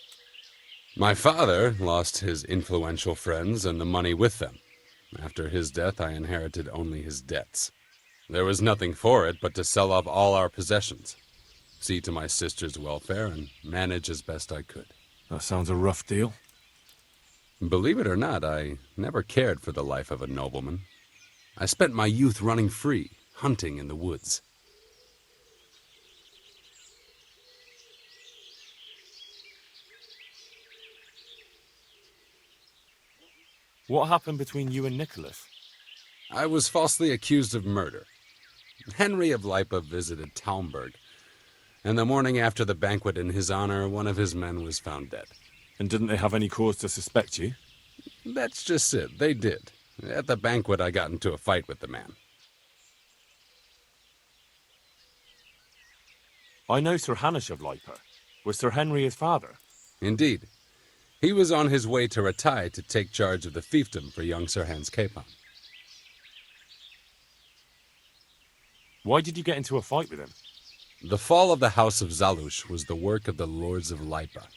My father lost his influential friends and the money with them. After his death, I inherited only his debts. There was nothing for it but to sell off all our possessions, see to my sister's welfare, and manage as best I could. That sounds a rough deal. Believe it or not, I never cared for the life of a nobleman. I spent my youth running free, hunting in the woods. What happened between you and Nicholas? I was falsely accused of murder. Henry of Lipa visited Talmberg, and the morning after the banquet in his honor, one of his men was found dead. And didn't they have any cause to suspect you? That's just it. They did. At the banquet, I got into a fight with the man. I know Sir Hanish of Lipa. Was Sir Henry his father? Indeed. He was on his way to Ratai to take charge of the fiefdom for young Sir Hans Capon. Why did you get into a fight with him? The fall of the House of Zalush was the work of the Lords of Lipa,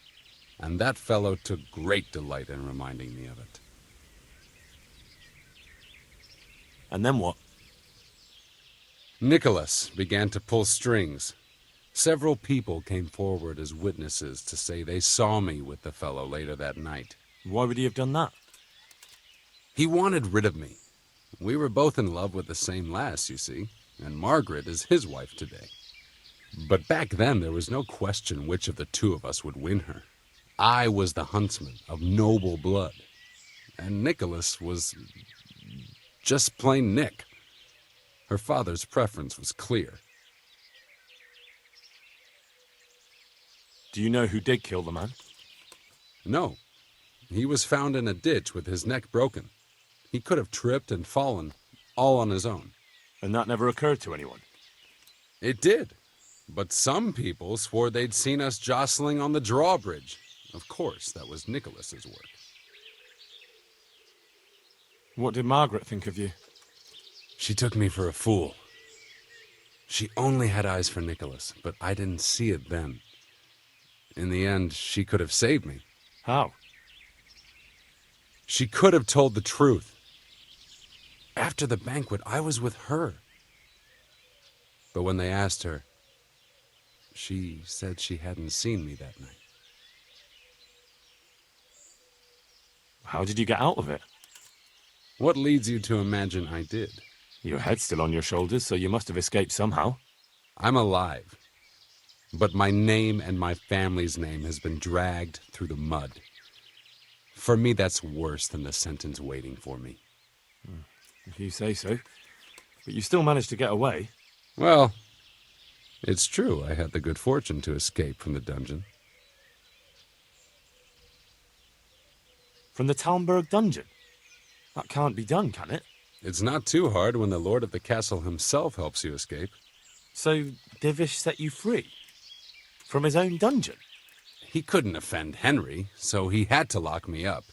and that fellow took great delight in reminding me of it. And then what? Nicholas began to pull strings. Several people came forward as witnesses to say they saw me with the fellow later that night. Why would he have done that? He wanted rid of me. We were both in love with the same lass, you see, and Margaret is his wife today. But back then there was no question which of the two of us would win her. I was the huntsman of noble blood, and Nicholas was just plain Nick. Her father's preference was clear. Do you know who did kill the man? No. He was found in a ditch with his neck broken. He could have tripped and fallen, all on his own. And that never occurred to anyone? It did. But some people swore they'd seen us jostling on the drawbridge. Of course, that was Nicholas's work. What did Margaret think of you? She took me for a fool. She only had eyes for Nicholas, but I didn't see it then. In the end, she could have saved me. How? She could have told the truth. After the banquet, I was with her. But when they asked her, she said she hadn't seen me that night. How did you get out of it? What leads you to imagine I did? Your head's still on your shoulders, so you must have escaped somehow. I'm alive. But my name and my family's name has been dragged through the mud. For me, that's worse than the sentence waiting for me. If you say so. But you still managed to get away. Well, it's true I had the good fortune to escape from the dungeon. From the Talmberg dungeon? That can't be done, can it? It's not too hard when the lord of the castle himself helps you escape. So, Divish set you free? From his own dungeon? He couldn't offend Henry, so he had to lock me up.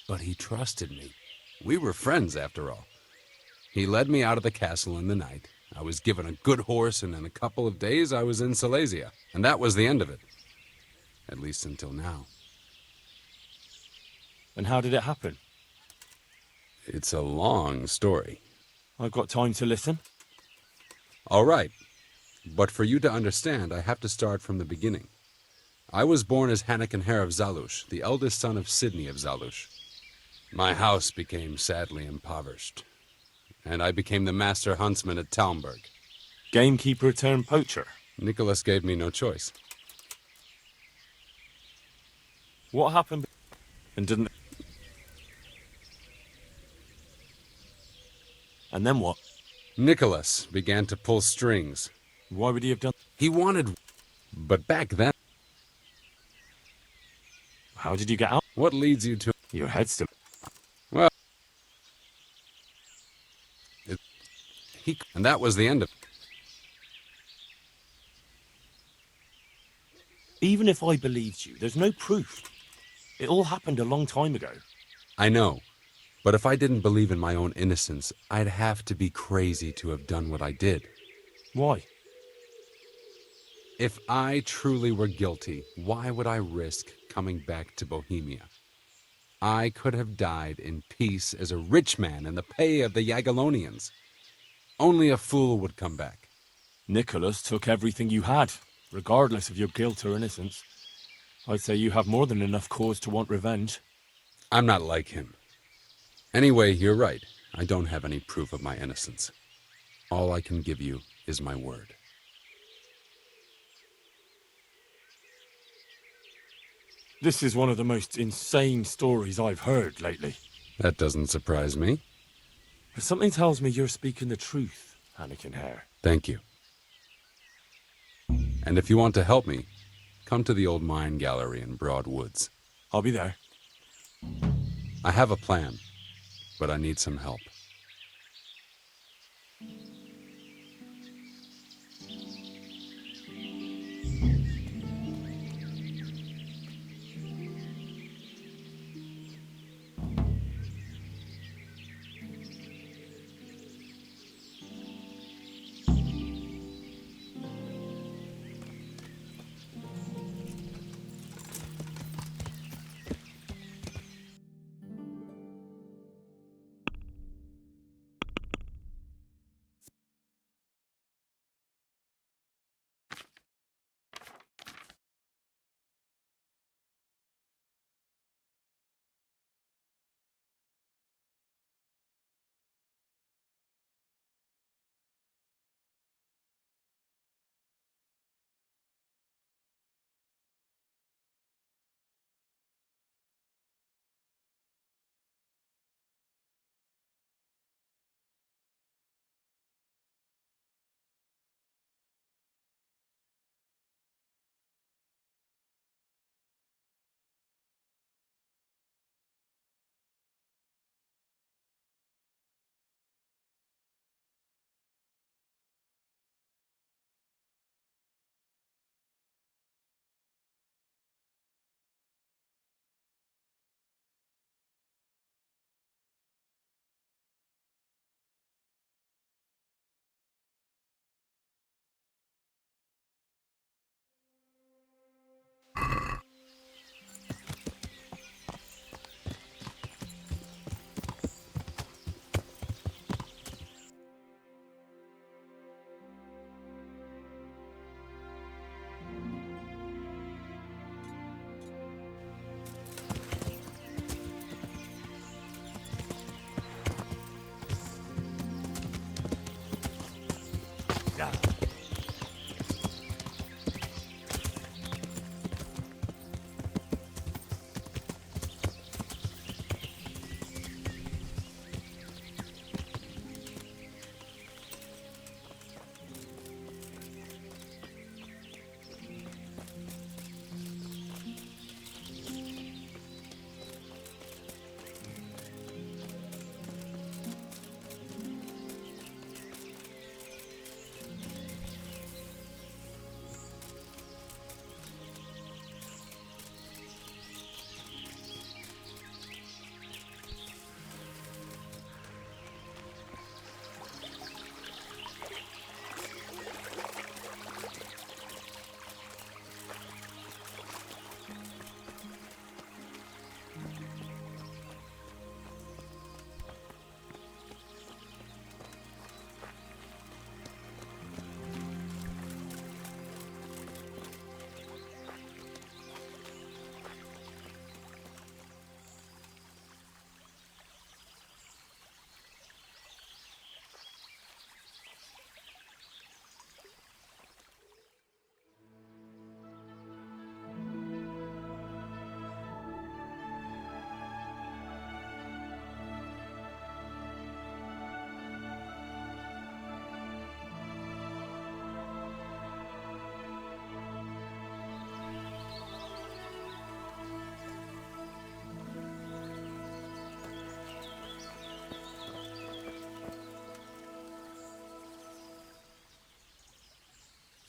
But he trusted me. We were friends, after all. He led me out of the castle in the night. I was given a good horse, and in a couple of days I was in Silesia. And that was the end of it. At least until now. And how did it happen? It's a long story. I've got time to listen. All right. But for you to understand, I have to start from the beginning. I was born as Hanekenher of Zalush, the eldest son of Sidney of Zalush. My house became sadly impoverished, and I became the master huntsman at Talmberg. Gamekeeper turned poacher. Nicholas gave me no choice. What happened? And didn't... And then what? Nicholas began to pull strings. Why would he have done... He wanted... But back then... How did you get out? What leads you to... Your head's still... Well... And that was the end of... Even if I believed you, there's no proof. It all happened a long time ago. I know. But if I didn't believe in my own innocence, I'd have to be crazy to have done what I did. Why? If I truly were guilty, why would I risk coming back to Bohemia? I could have died in peace as a rich man in the pay of the Jagiellonians. Only a fool would come back. Nicholas took everything you had, regardless of your guilt or innocence. I'd say you have more than enough cause to want revenge. I'm not like him. Anyway, you're right. I don't have any proof of my innocence. All I can give you is my word. This is one of the most insane stories I've heard lately. That doesn't surprise me. But something tells me you're speaking the truth, Hanekenher. Thank you. And if you want to help me, come to the old mine gallery in Broad Woods. I'll be there. I have a plan, but I need some help.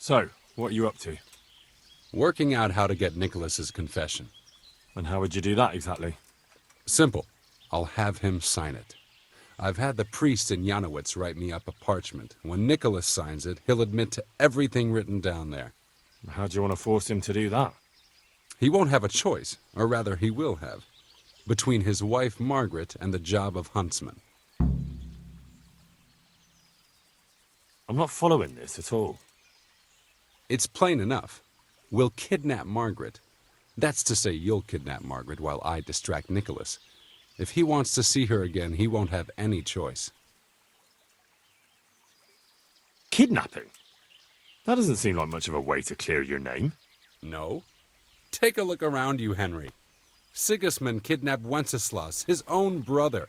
So, what are you up to? Working out how to get Nicholas's confession. And how would you do that exactly? Simple. I'll have him sign it. I've had the priest in Janowitz write me up a parchment. When Nicholas signs it, he'll admit to everything written down there. How do you want to force him to do that? He won't have a choice, or rather he will have, between his wife Margaret and the job of huntsman. I'm not following this at all. It's plain enough. We'll kidnap Margaret. That's to say, you'll kidnap Margaret while I distract Nicholas. If he wants to see her again, he won't have any choice. Kidnapping? That doesn't seem like much of a way to clear your name. No? Take a look around you, Henry. Sigismund kidnapped Wenceslas, his own brother.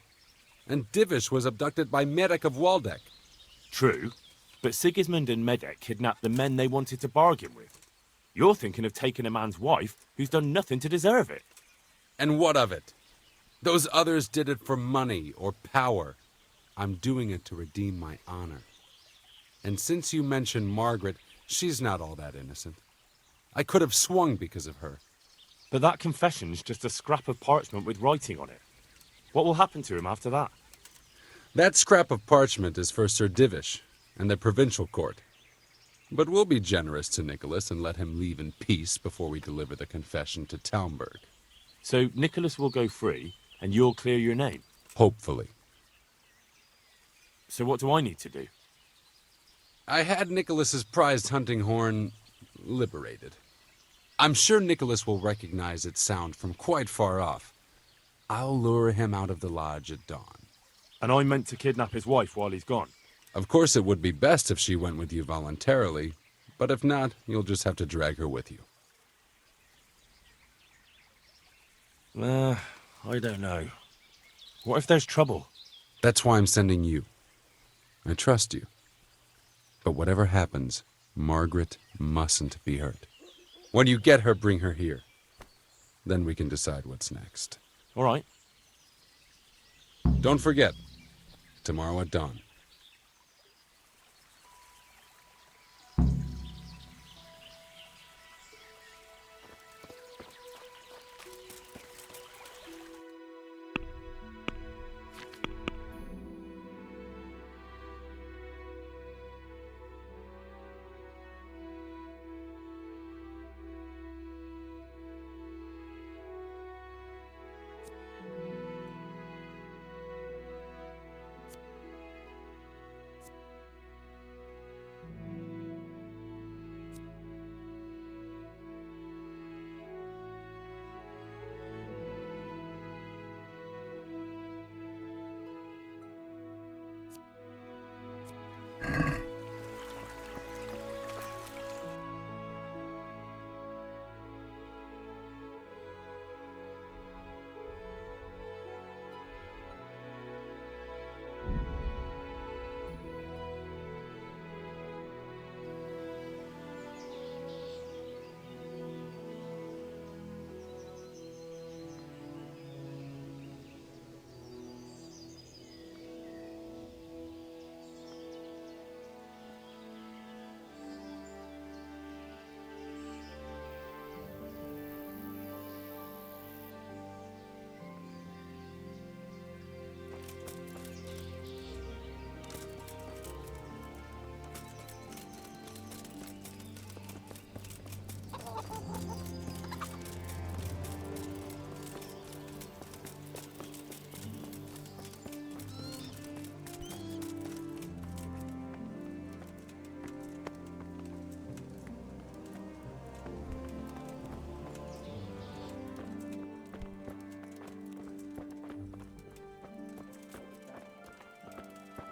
And Divish was abducted by Medek of Waldeck. True, but Sigismund and Medek kidnapped the men they wanted to bargain with. You're thinking of taking a man's wife who's done nothing to deserve it. And what of it? Those others did it for money or power. I'm doing it to redeem my honor. And since you mentioned Margaret, she's not all that innocent. I could have swung because of her. But that confession's just a scrap of parchment with writing on it. What will happen to him after that? That scrap of parchment is for Sir Divish and the provincial court. But we'll be generous to Nicholas and let him leave in peace before we deliver the confession to Talmberg. So Nicholas will go free, and you'll clear your name? Hopefully. So what do I need to do? I had Nicholas's prized hunting horn liberated. I'm sure Nicholas will recognize its sound from quite far off. I'll lure him out of the lodge at dawn. And I meant to kidnap his wife while he's gone? Of course it would be best if she went with you voluntarily, but if not, you'll just have to drag her with you. I don't know. What if there's trouble? That's why I'm sending you. I trust you. But whatever happens, Margaret mustn't be hurt. When you get her, bring her here. Then we can decide what's next. All right. Don't forget, tomorrow at dawn.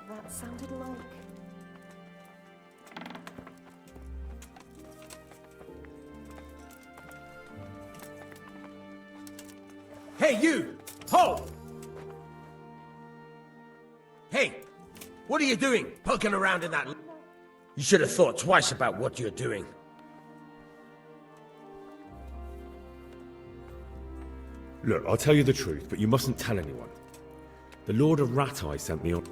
That sounded like... Hey, you! Halt! Hey, what are you doing, poking around in that... You should have thought twice about what you're doing. Look, I'll tell you the truth, but you mustn't tell anyone. The Lord of Rat-Eye sent me on...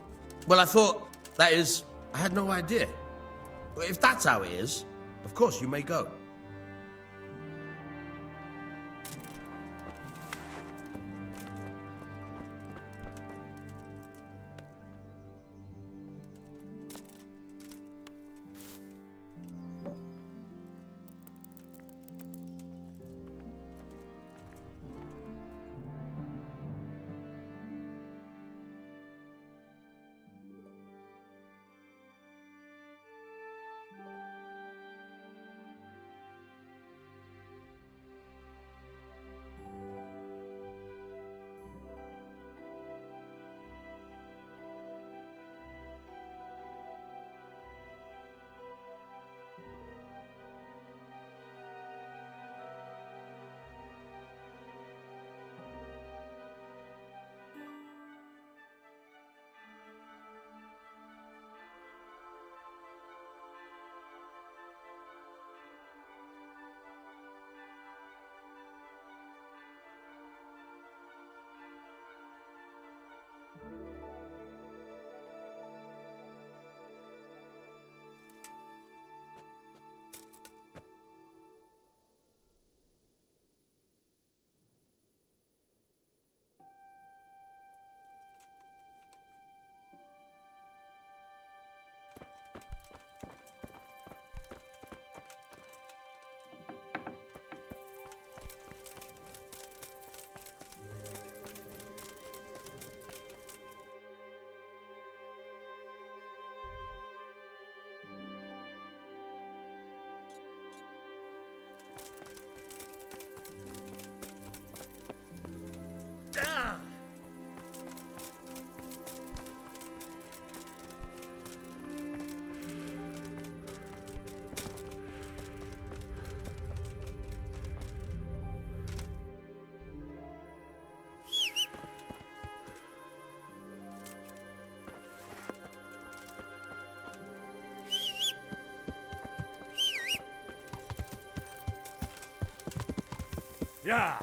Well, I thought, that is, I had no idea. If that's how it is, Of course, you may go. Yeah.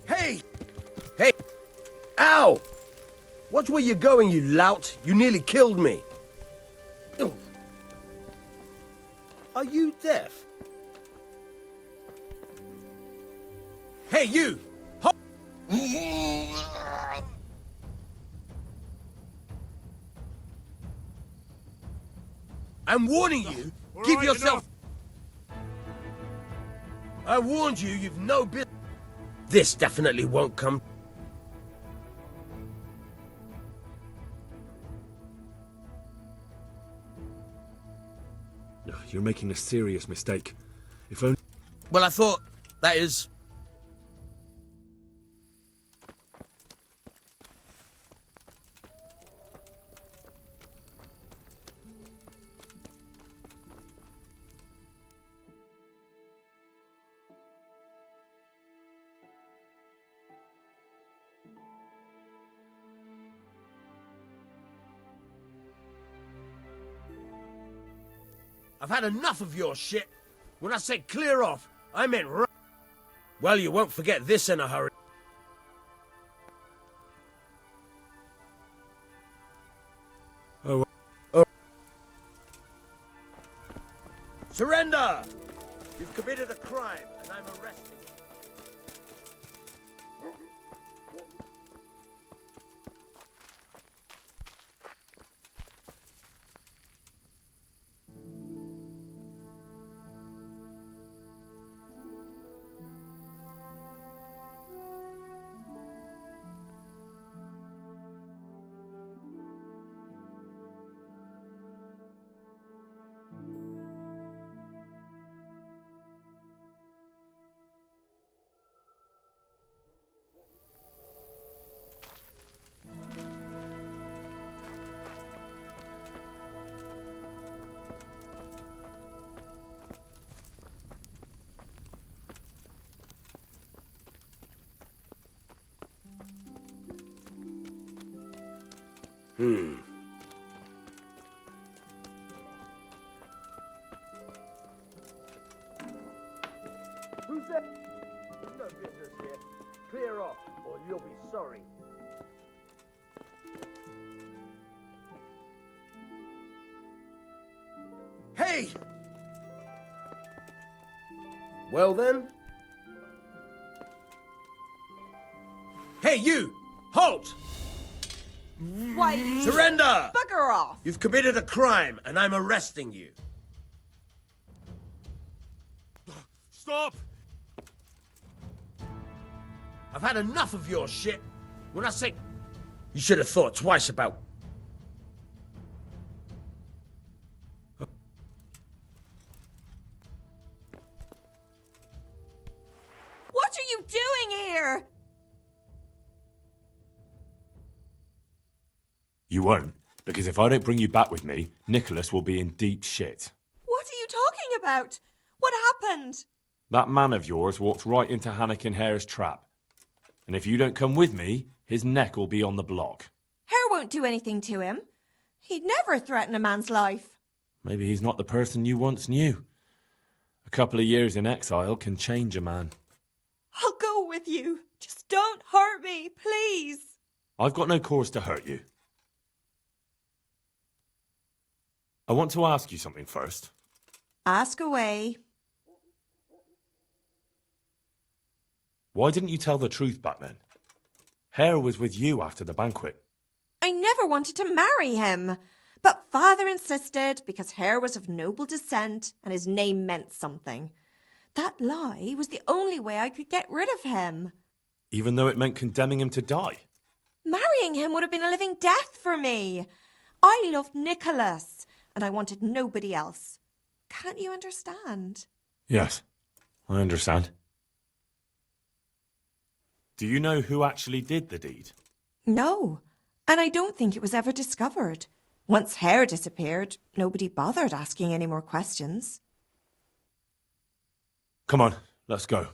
Hey! Hey! Ow! Watch where you're going, you lout. You nearly killed me. Ugh. Are you deaf? Hey, you! I'm warning you. Give yourself... I warned you, you've no business. This definitely won't come. You're making a serious mistake. If only... Well, I thought, that is... I've had enough of your shit. When I said clear off, I meant right. Well, you won't forget this in a hurry. Oh. Surrender! You've committed a crime, and I'm arresting you. Who's that? No business here. Clear off, or you'll be sorry. Hey! Well then? Hey, you! Halt! Why? Surrender! Bugger off! You've committed a crime, and I'm arresting you. Stop! I've had enough of your shit. When I say... You should have thought twice about... What are you doing here? You won't, because if I don't bring you back with me, Nicholas will be in deep shit. What are you talking about? What happened? That man of yours walked right into Hannikin Hare's trap. And if you don't come with me, his neck will be on the block. Hare won't do anything to him. He'd never threaten a man's life. Maybe he's not the person you once knew. A couple of years in exile can change a man. I'll go with you. Just don't hurt me, please. I've got no cause to hurt you. I want to ask you something first. Ask away. Why didn't you tell the truth back then? Hare was with you after the banquet. I never wanted to marry him. But father insisted because Hare was of noble descent and his name meant something. That lie was the only way I could get rid of him. Even though it meant condemning him to die? Marrying him would have been a living death for me. I loved Nicholas, and I wanted nobody else. Can't you understand? Yes, I understand. Do you know who actually did the deed? No, and I don't think it was ever discovered. Once Hare disappeared, nobody bothered asking any more questions. Come on, let's go.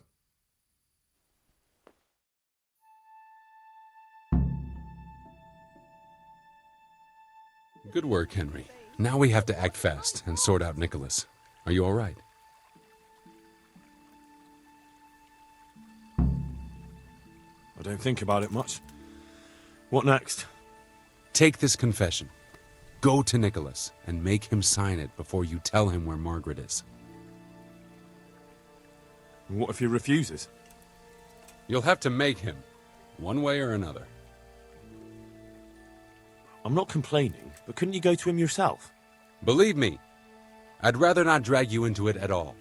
Good work, Henry. Now we have to act fast and sort out Nicholas. Are you all right? I don't think about it much. What next? Take this confession. Go to Nicholas and make him sign it before you tell him where Margaret is. What if he refuses? You'll have to make him, one way or another. I'm not complaining, but couldn't you go to him yourself? Believe me, I'd rather not drag you into it at all.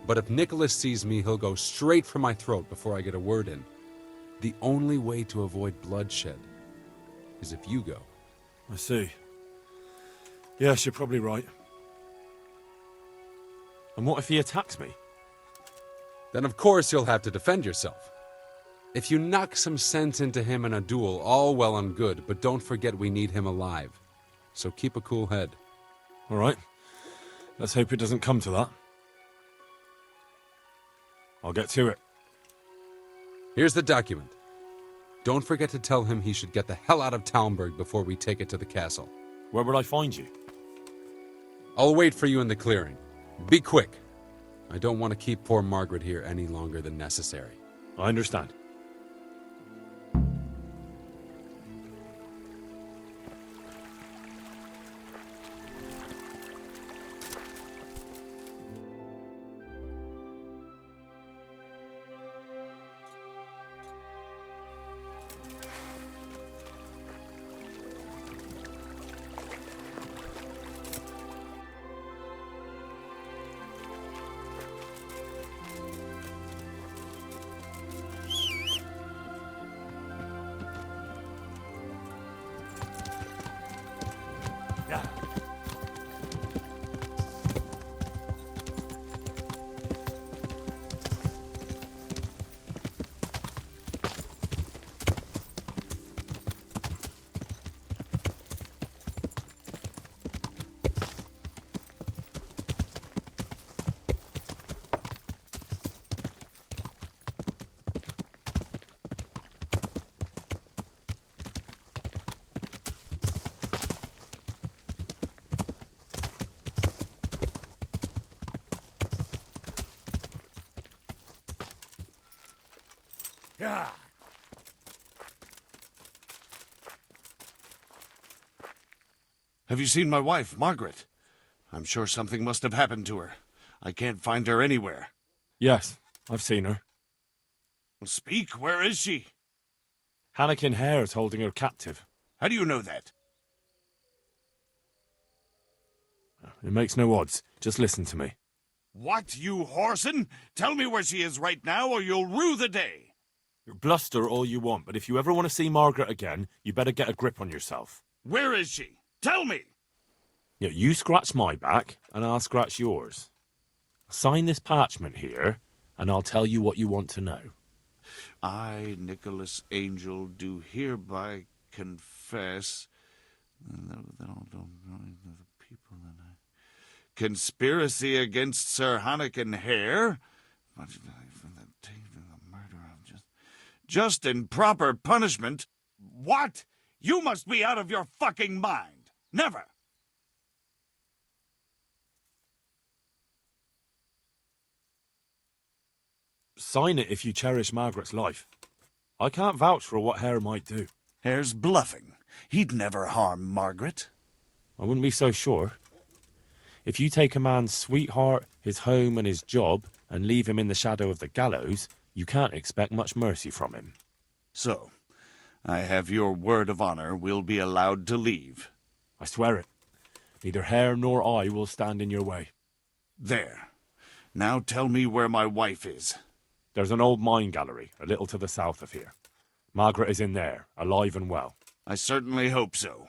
But if Nicholas sees me, he'll go straight for my throat before I get a word in. The only way to avoid bloodshed is if you go. I see. Yes, you're probably right. And what if he attacks me? Then of course you'll have to defend yourself. If you knock some sense into him in a duel, all well and good, but don't forget we need him alive. So keep a cool head. All right. Let's hope it doesn't come to that. I'll get to it. Here's the document. Don't forget to tell him he should get the hell out of Talmberg before we take it to the castle. Where would I find you? I'll wait for you in the clearing. Be quick. I don't want to keep poor Margaret here any longer than necessary. I understand. Ah. Have you seen my wife, Margaret? I'm sure something must have happened to her. I can't find her anywhere. Yes, I've seen her. Speak, where is she? Hannikin Hare is holding her captive. How do you know that? It makes no odds. Just listen to me. What, you whoreson? Tell me where she is right now, or you'll rue the day. You bluster all you want, but if you ever want to see Margaret again, you better get a grip on yourself. Where is she? Tell me! You scratch my back, and I'll scratch yours. Sign this parchment here, and I'll tell you what you want to know. I, Nicholas Angel, do hereby confess... Conspiracy against Sir Hannikin Hare? Just in proper punishment? What? You must be out of your fucking mind. Never! Sign it if you cherish Margaret's life. I can't vouch for what Hare might do. Hare's bluffing. He'd never harm Margaret. I wouldn't be so sure. If you take a man's sweetheart, his home and his job, and leave him in the shadow of the gallows, you can't expect much mercy from him. So, I have your word of honor we'll be allowed to leave. I swear it. Neither Hare nor I will stand in your way. There. Now tell me where my wife is. There's an old mine gallery, a little to the south of here. Margaret is in there, alive and well. I certainly hope so.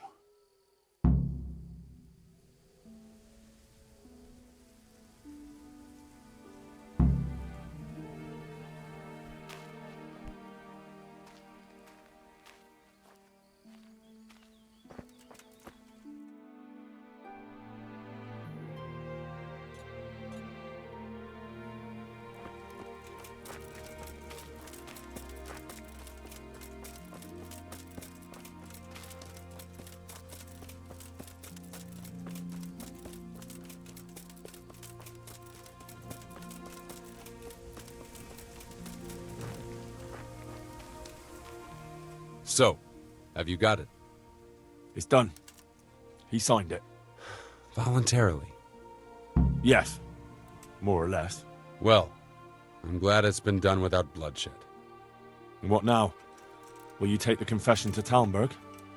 So, have you got it? It's done. He signed it. Voluntarily? Yes. More or less. Well, I'm glad it's been done without bloodshed. And what now? Will you take the confession to Talmberg?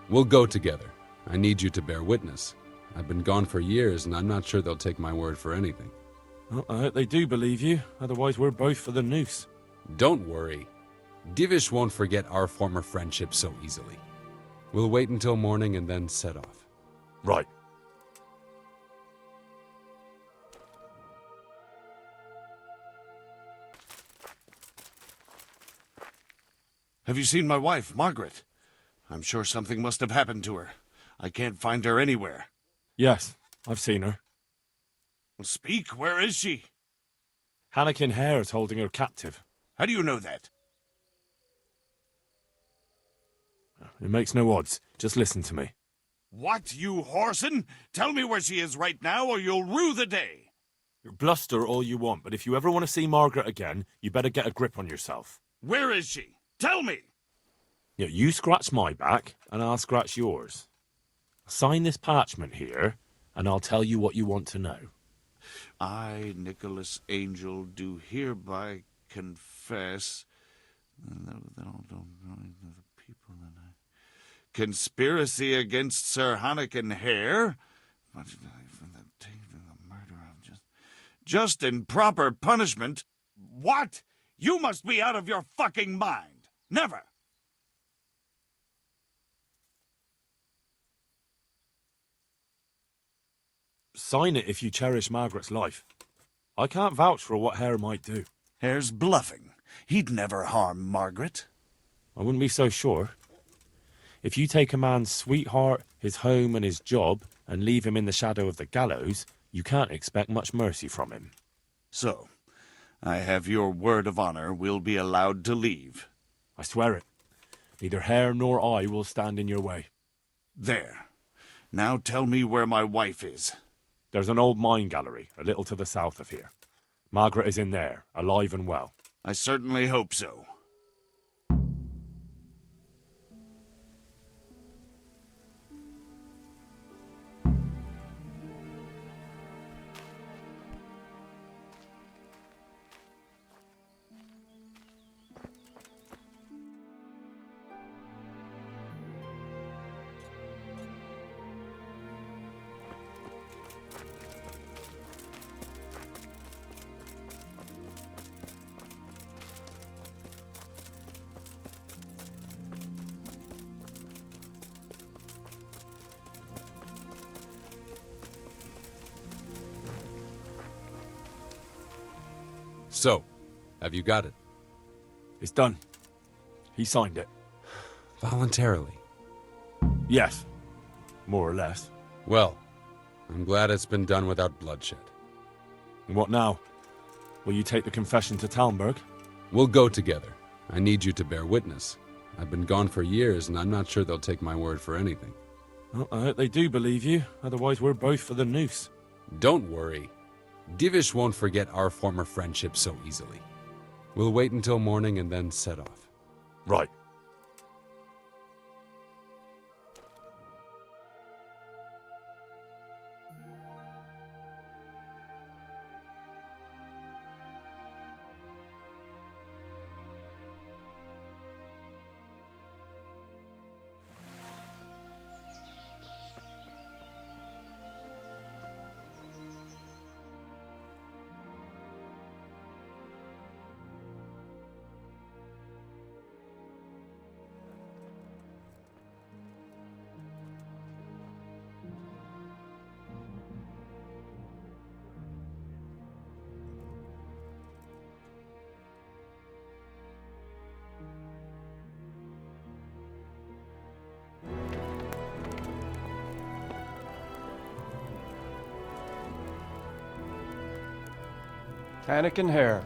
We'll go together. I need you to bear witness. I've been gone for years, and I'm not sure they'll take my word for anything. Well, I hope they do believe you. Otherwise, we're both for the noose. Don't worry. Divish won't forget our former friendship so easily. We'll wait until morning and then set off. Right. Have you seen my wife, Margaret? I'm sure something must have happened to her. I can't find her anywhere. Yes, I've seen her. Speak, where is she? Hannikin Hare is holding her captive. How do you know that? It makes no odds. Just listen to me. What, you whoreson? Tell me where she is right now, or you'll rue the day. You bluster all you want, but if you ever want to see Margaret again, you better get a grip on yourself. Where is she? Tell me! You scratch my back, and I'll scratch yours. Sign this parchment here, and I'll tell you what you want to know. I, Nicholas Angel, do hereby confess... Conspiracy against Sir Hannikin Hare? Just in proper punishment? What? You must be out of your fucking mind. Never. Sign it if you cherish Margaret's life. I can't vouch for what Hare might do. Hare's bluffing. He'd never harm Margaret. I wouldn't be so sure. If you take a man's sweetheart, his home and his job, and leave him in the shadow of the gallows, you can't expect much mercy from him. So, I have your word of honor we'll be allowed to leave. I swear it. Neither Hare nor I will stand in your way. There. Now tell me where my wife is. There's an old mine gallery, a little to the south of here. Margaret is in there, alive and well. I certainly hope so. So, have you got it? It's done. He signed it. Voluntarily? Yes. More or less. Well, I'm glad it's been done without bloodshed. And what now? Will you take the confession to Talmberg? We'll go together. I need you to bear witness. I've been gone for years, and I'm not sure they'll take my word for anything. Well, I hope they do believe you. Otherwise, we're both for the noose. Don't worry. Divish won't forget our former friendship so easily. We'll wait until morning and then set off. Right. Anakin Hare,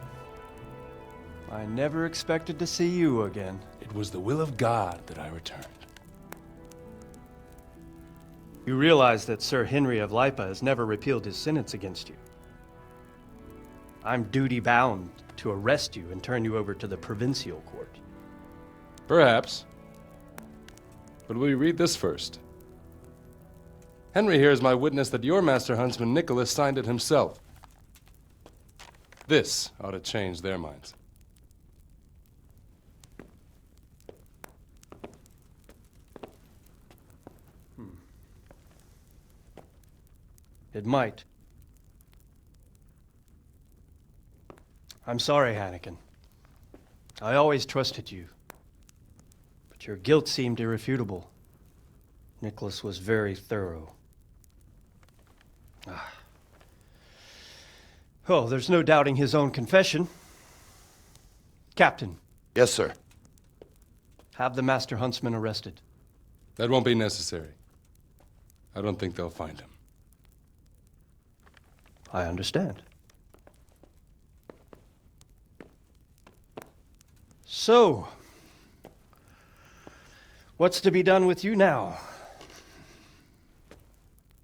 I never expected to see you again. It was the will of God that I returned. You realize that Sir Henry of Lipa has never repealed his sentence against you. I'm duty-bound to arrest you and turn you over to the provincial court. Perhaps. But will you read this first? Henry here is my witness that your master huntsman Nicholas signed it himself. This ought to change their minds. It might. I'm sorry, Anakin. I always trusted you. But your guilt seemed irrefutable. Nicholas was very thorough. Oh, there's no doubting his own confession. Captain. Yes, sir. Have the Master Huntsman arrested. That won't be necessary. I don't think they'll find him. I understand. So, what's to be done with you now?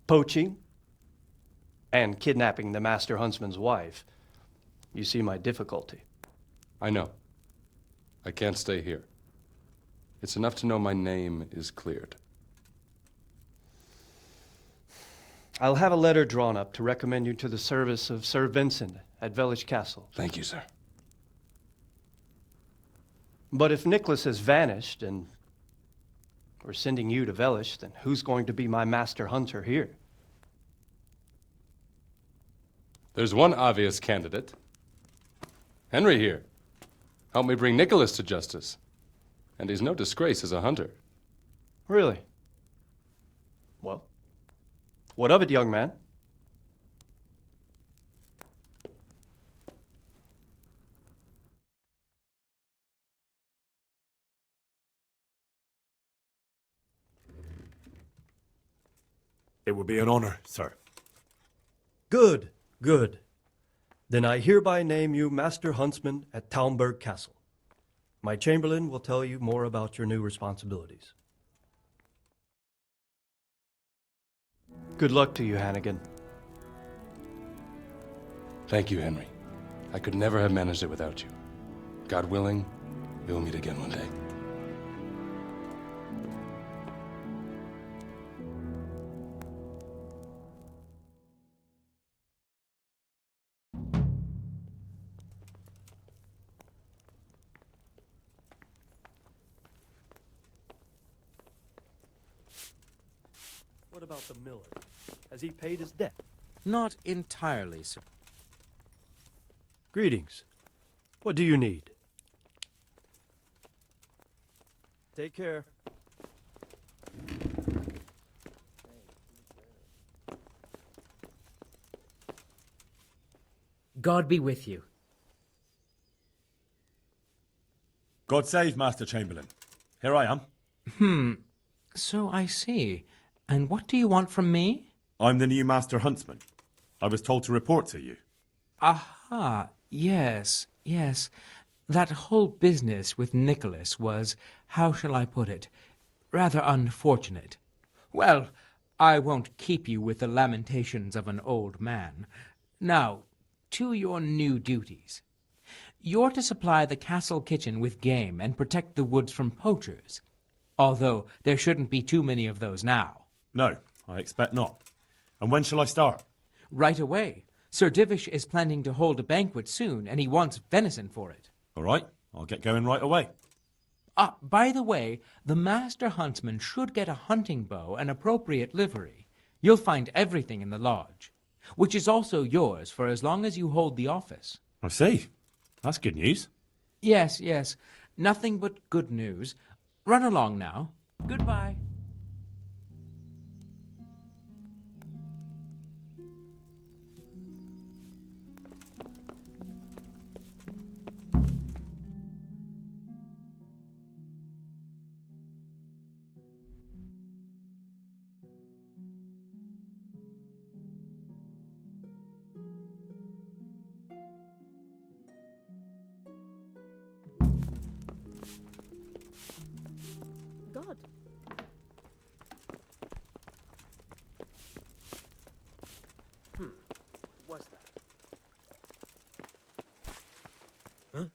Poaching and kidnapping the Master Huntsman's wife. You see my difficulty. I know. I can't stay here. It's enough to know my name is cleared. I'll have a letter drawn up to recommend you to the service of Sir Vincent at Vellish Castle. Thank you, sir. But if Nicholas has vanished and we're sending you to Vellish, then who's going to be my master hunter here? There's one obvious candidate. Henry here. Help me bring Nicholas to justice. And he's no disgrace as a hunter. Really? Well, what of it, young man? It would be an honor, sir. Good, good. Then I hereby name you Master Huntsman at Talmberg Castle. My Chamberlain will tell you more about your new responsibilities. Good luck to you, Hannigan. Thank you, Henry. I could never have managed it without you. God willing, we'll meet again one day. What about the miller? Has he paid his debt? Not entirely, sir. Greetings. What do you need? Take care. God be with you. God save Master Chamberlain. Here I am. So I see. And what do you want from me? I'm the new Master Huntsman. I was told to report to you. Aha, yes. That whole business with Nicholas was, how shall I put it, rather unfortunate. Well, I won't keep you with the lamentations of an old man. Now, to your new duties. You're to supply the castle kitchen with game and protect the woods from poachers. Although there shouldn't be too many of those now. No, I expect not. And when shall I start? Right away. Sir Divish is planning to hold a banquet soon, and he wants venison for it. All right, I'll get going right away. By the way, the Master Huntsman should get a hunting bow and appropriate livery. You'll find everything in the lodge, which is also yours for as long as you hold the office. I see. That's good news. Yes. Nothing but good news. Run along now. Goodbye. God. What's that? Huh?